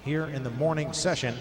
here in the morning session.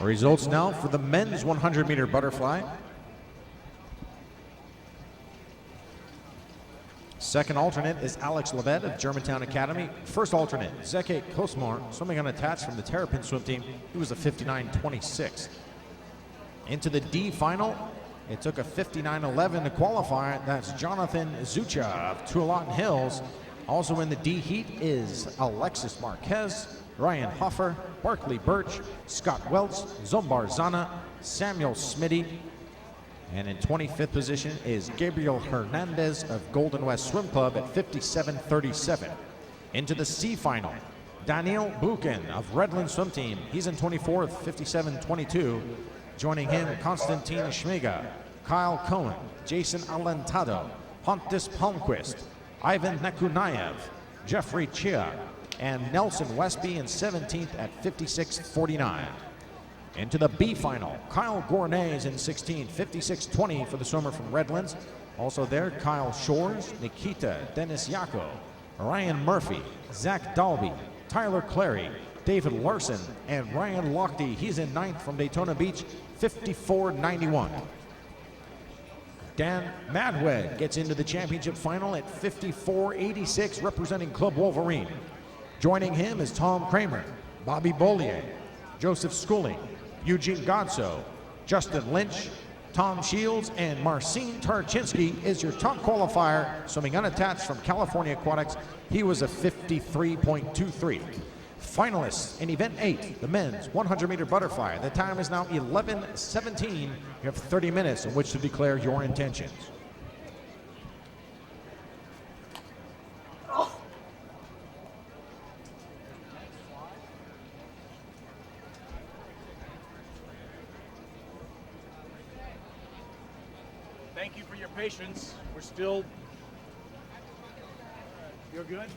Results now for the men's 100-meter butterfly. Second alternate is Alex Levet of Germantown Academy. First alternate, Zeke Kosmar, swimming unattached from the Terrapin swim team. He was a 59.26. Into the D final, it took a 59.11 to qualify. That's Jonathan Zucha of Tualatin Hills. Also in the D heat is Alexis Marquez, Ryan Hoffer, Barkley Birch, Scott Welch, Zombar Zana, Samuel Smitty, and in 25th position is Gabriel Hernandez of Golden West Swim Club at 57.37. Into the C final, Daniel Buchan of Redland Swim Team. He's in 24th, 57.22. Joining him, Konstantin Schmiga, Kyle Cohen, Jason Alentado, Pontus Palmquist, Ivan Nekunayev, Jeffrey Chia, and Nelson Westby in 17th at 56.49. Into the B final, Kyle Gournay is in 16th, 56.20 for the swimmer from Redlands. Also there, Kyle Shores, Nikita Denisyako, Ryan Murphy, Zach Dalby, Tyler Clary, David Larson, and Ryan Lochte. He's in 9th from Daytona Beach, 54.91. Dan Madwed gets into the championship final at 54.86, representing Club Wolverine. Joining him is Tom Kramer, Bobby Bollier, Joseph Schooling, Eugene Godso, Justin Lynch, Tom Shields, and Marcin Tarczynski is your top qualifier, swimming unattached from California Aquatics. He was a 53.23. Finalists in Event 8, the men's 100-meter butterfly. The time is now 11:17. You have 30 minutes in which to declare your intentions. Thank you for your patience. We're still... You're good?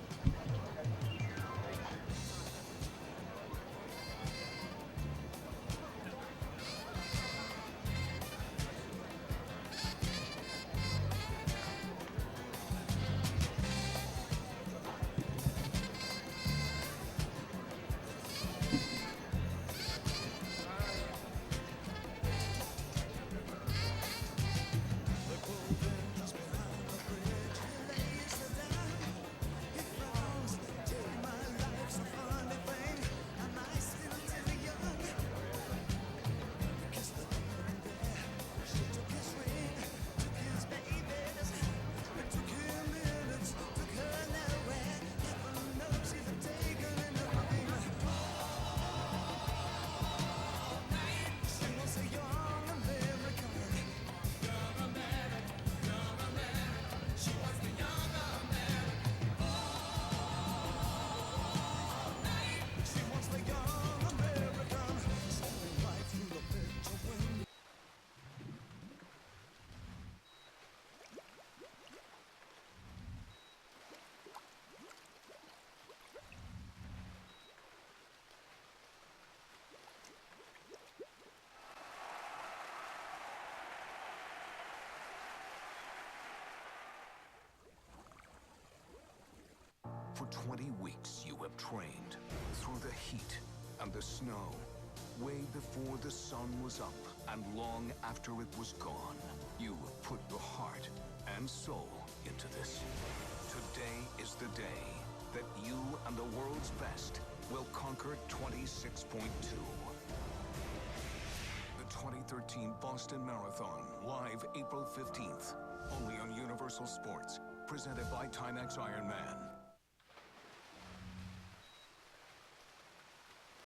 For 20 weeks you have trained through the heat and the snow, way before the sun was up and long after it was gone. You have put your heart and soul into this. Today is the day that you and the world's best will conquer 26.2. The 2013 Boston Marathon, live April 15th. Only on Universal Sports. Presented by Timex Ironman.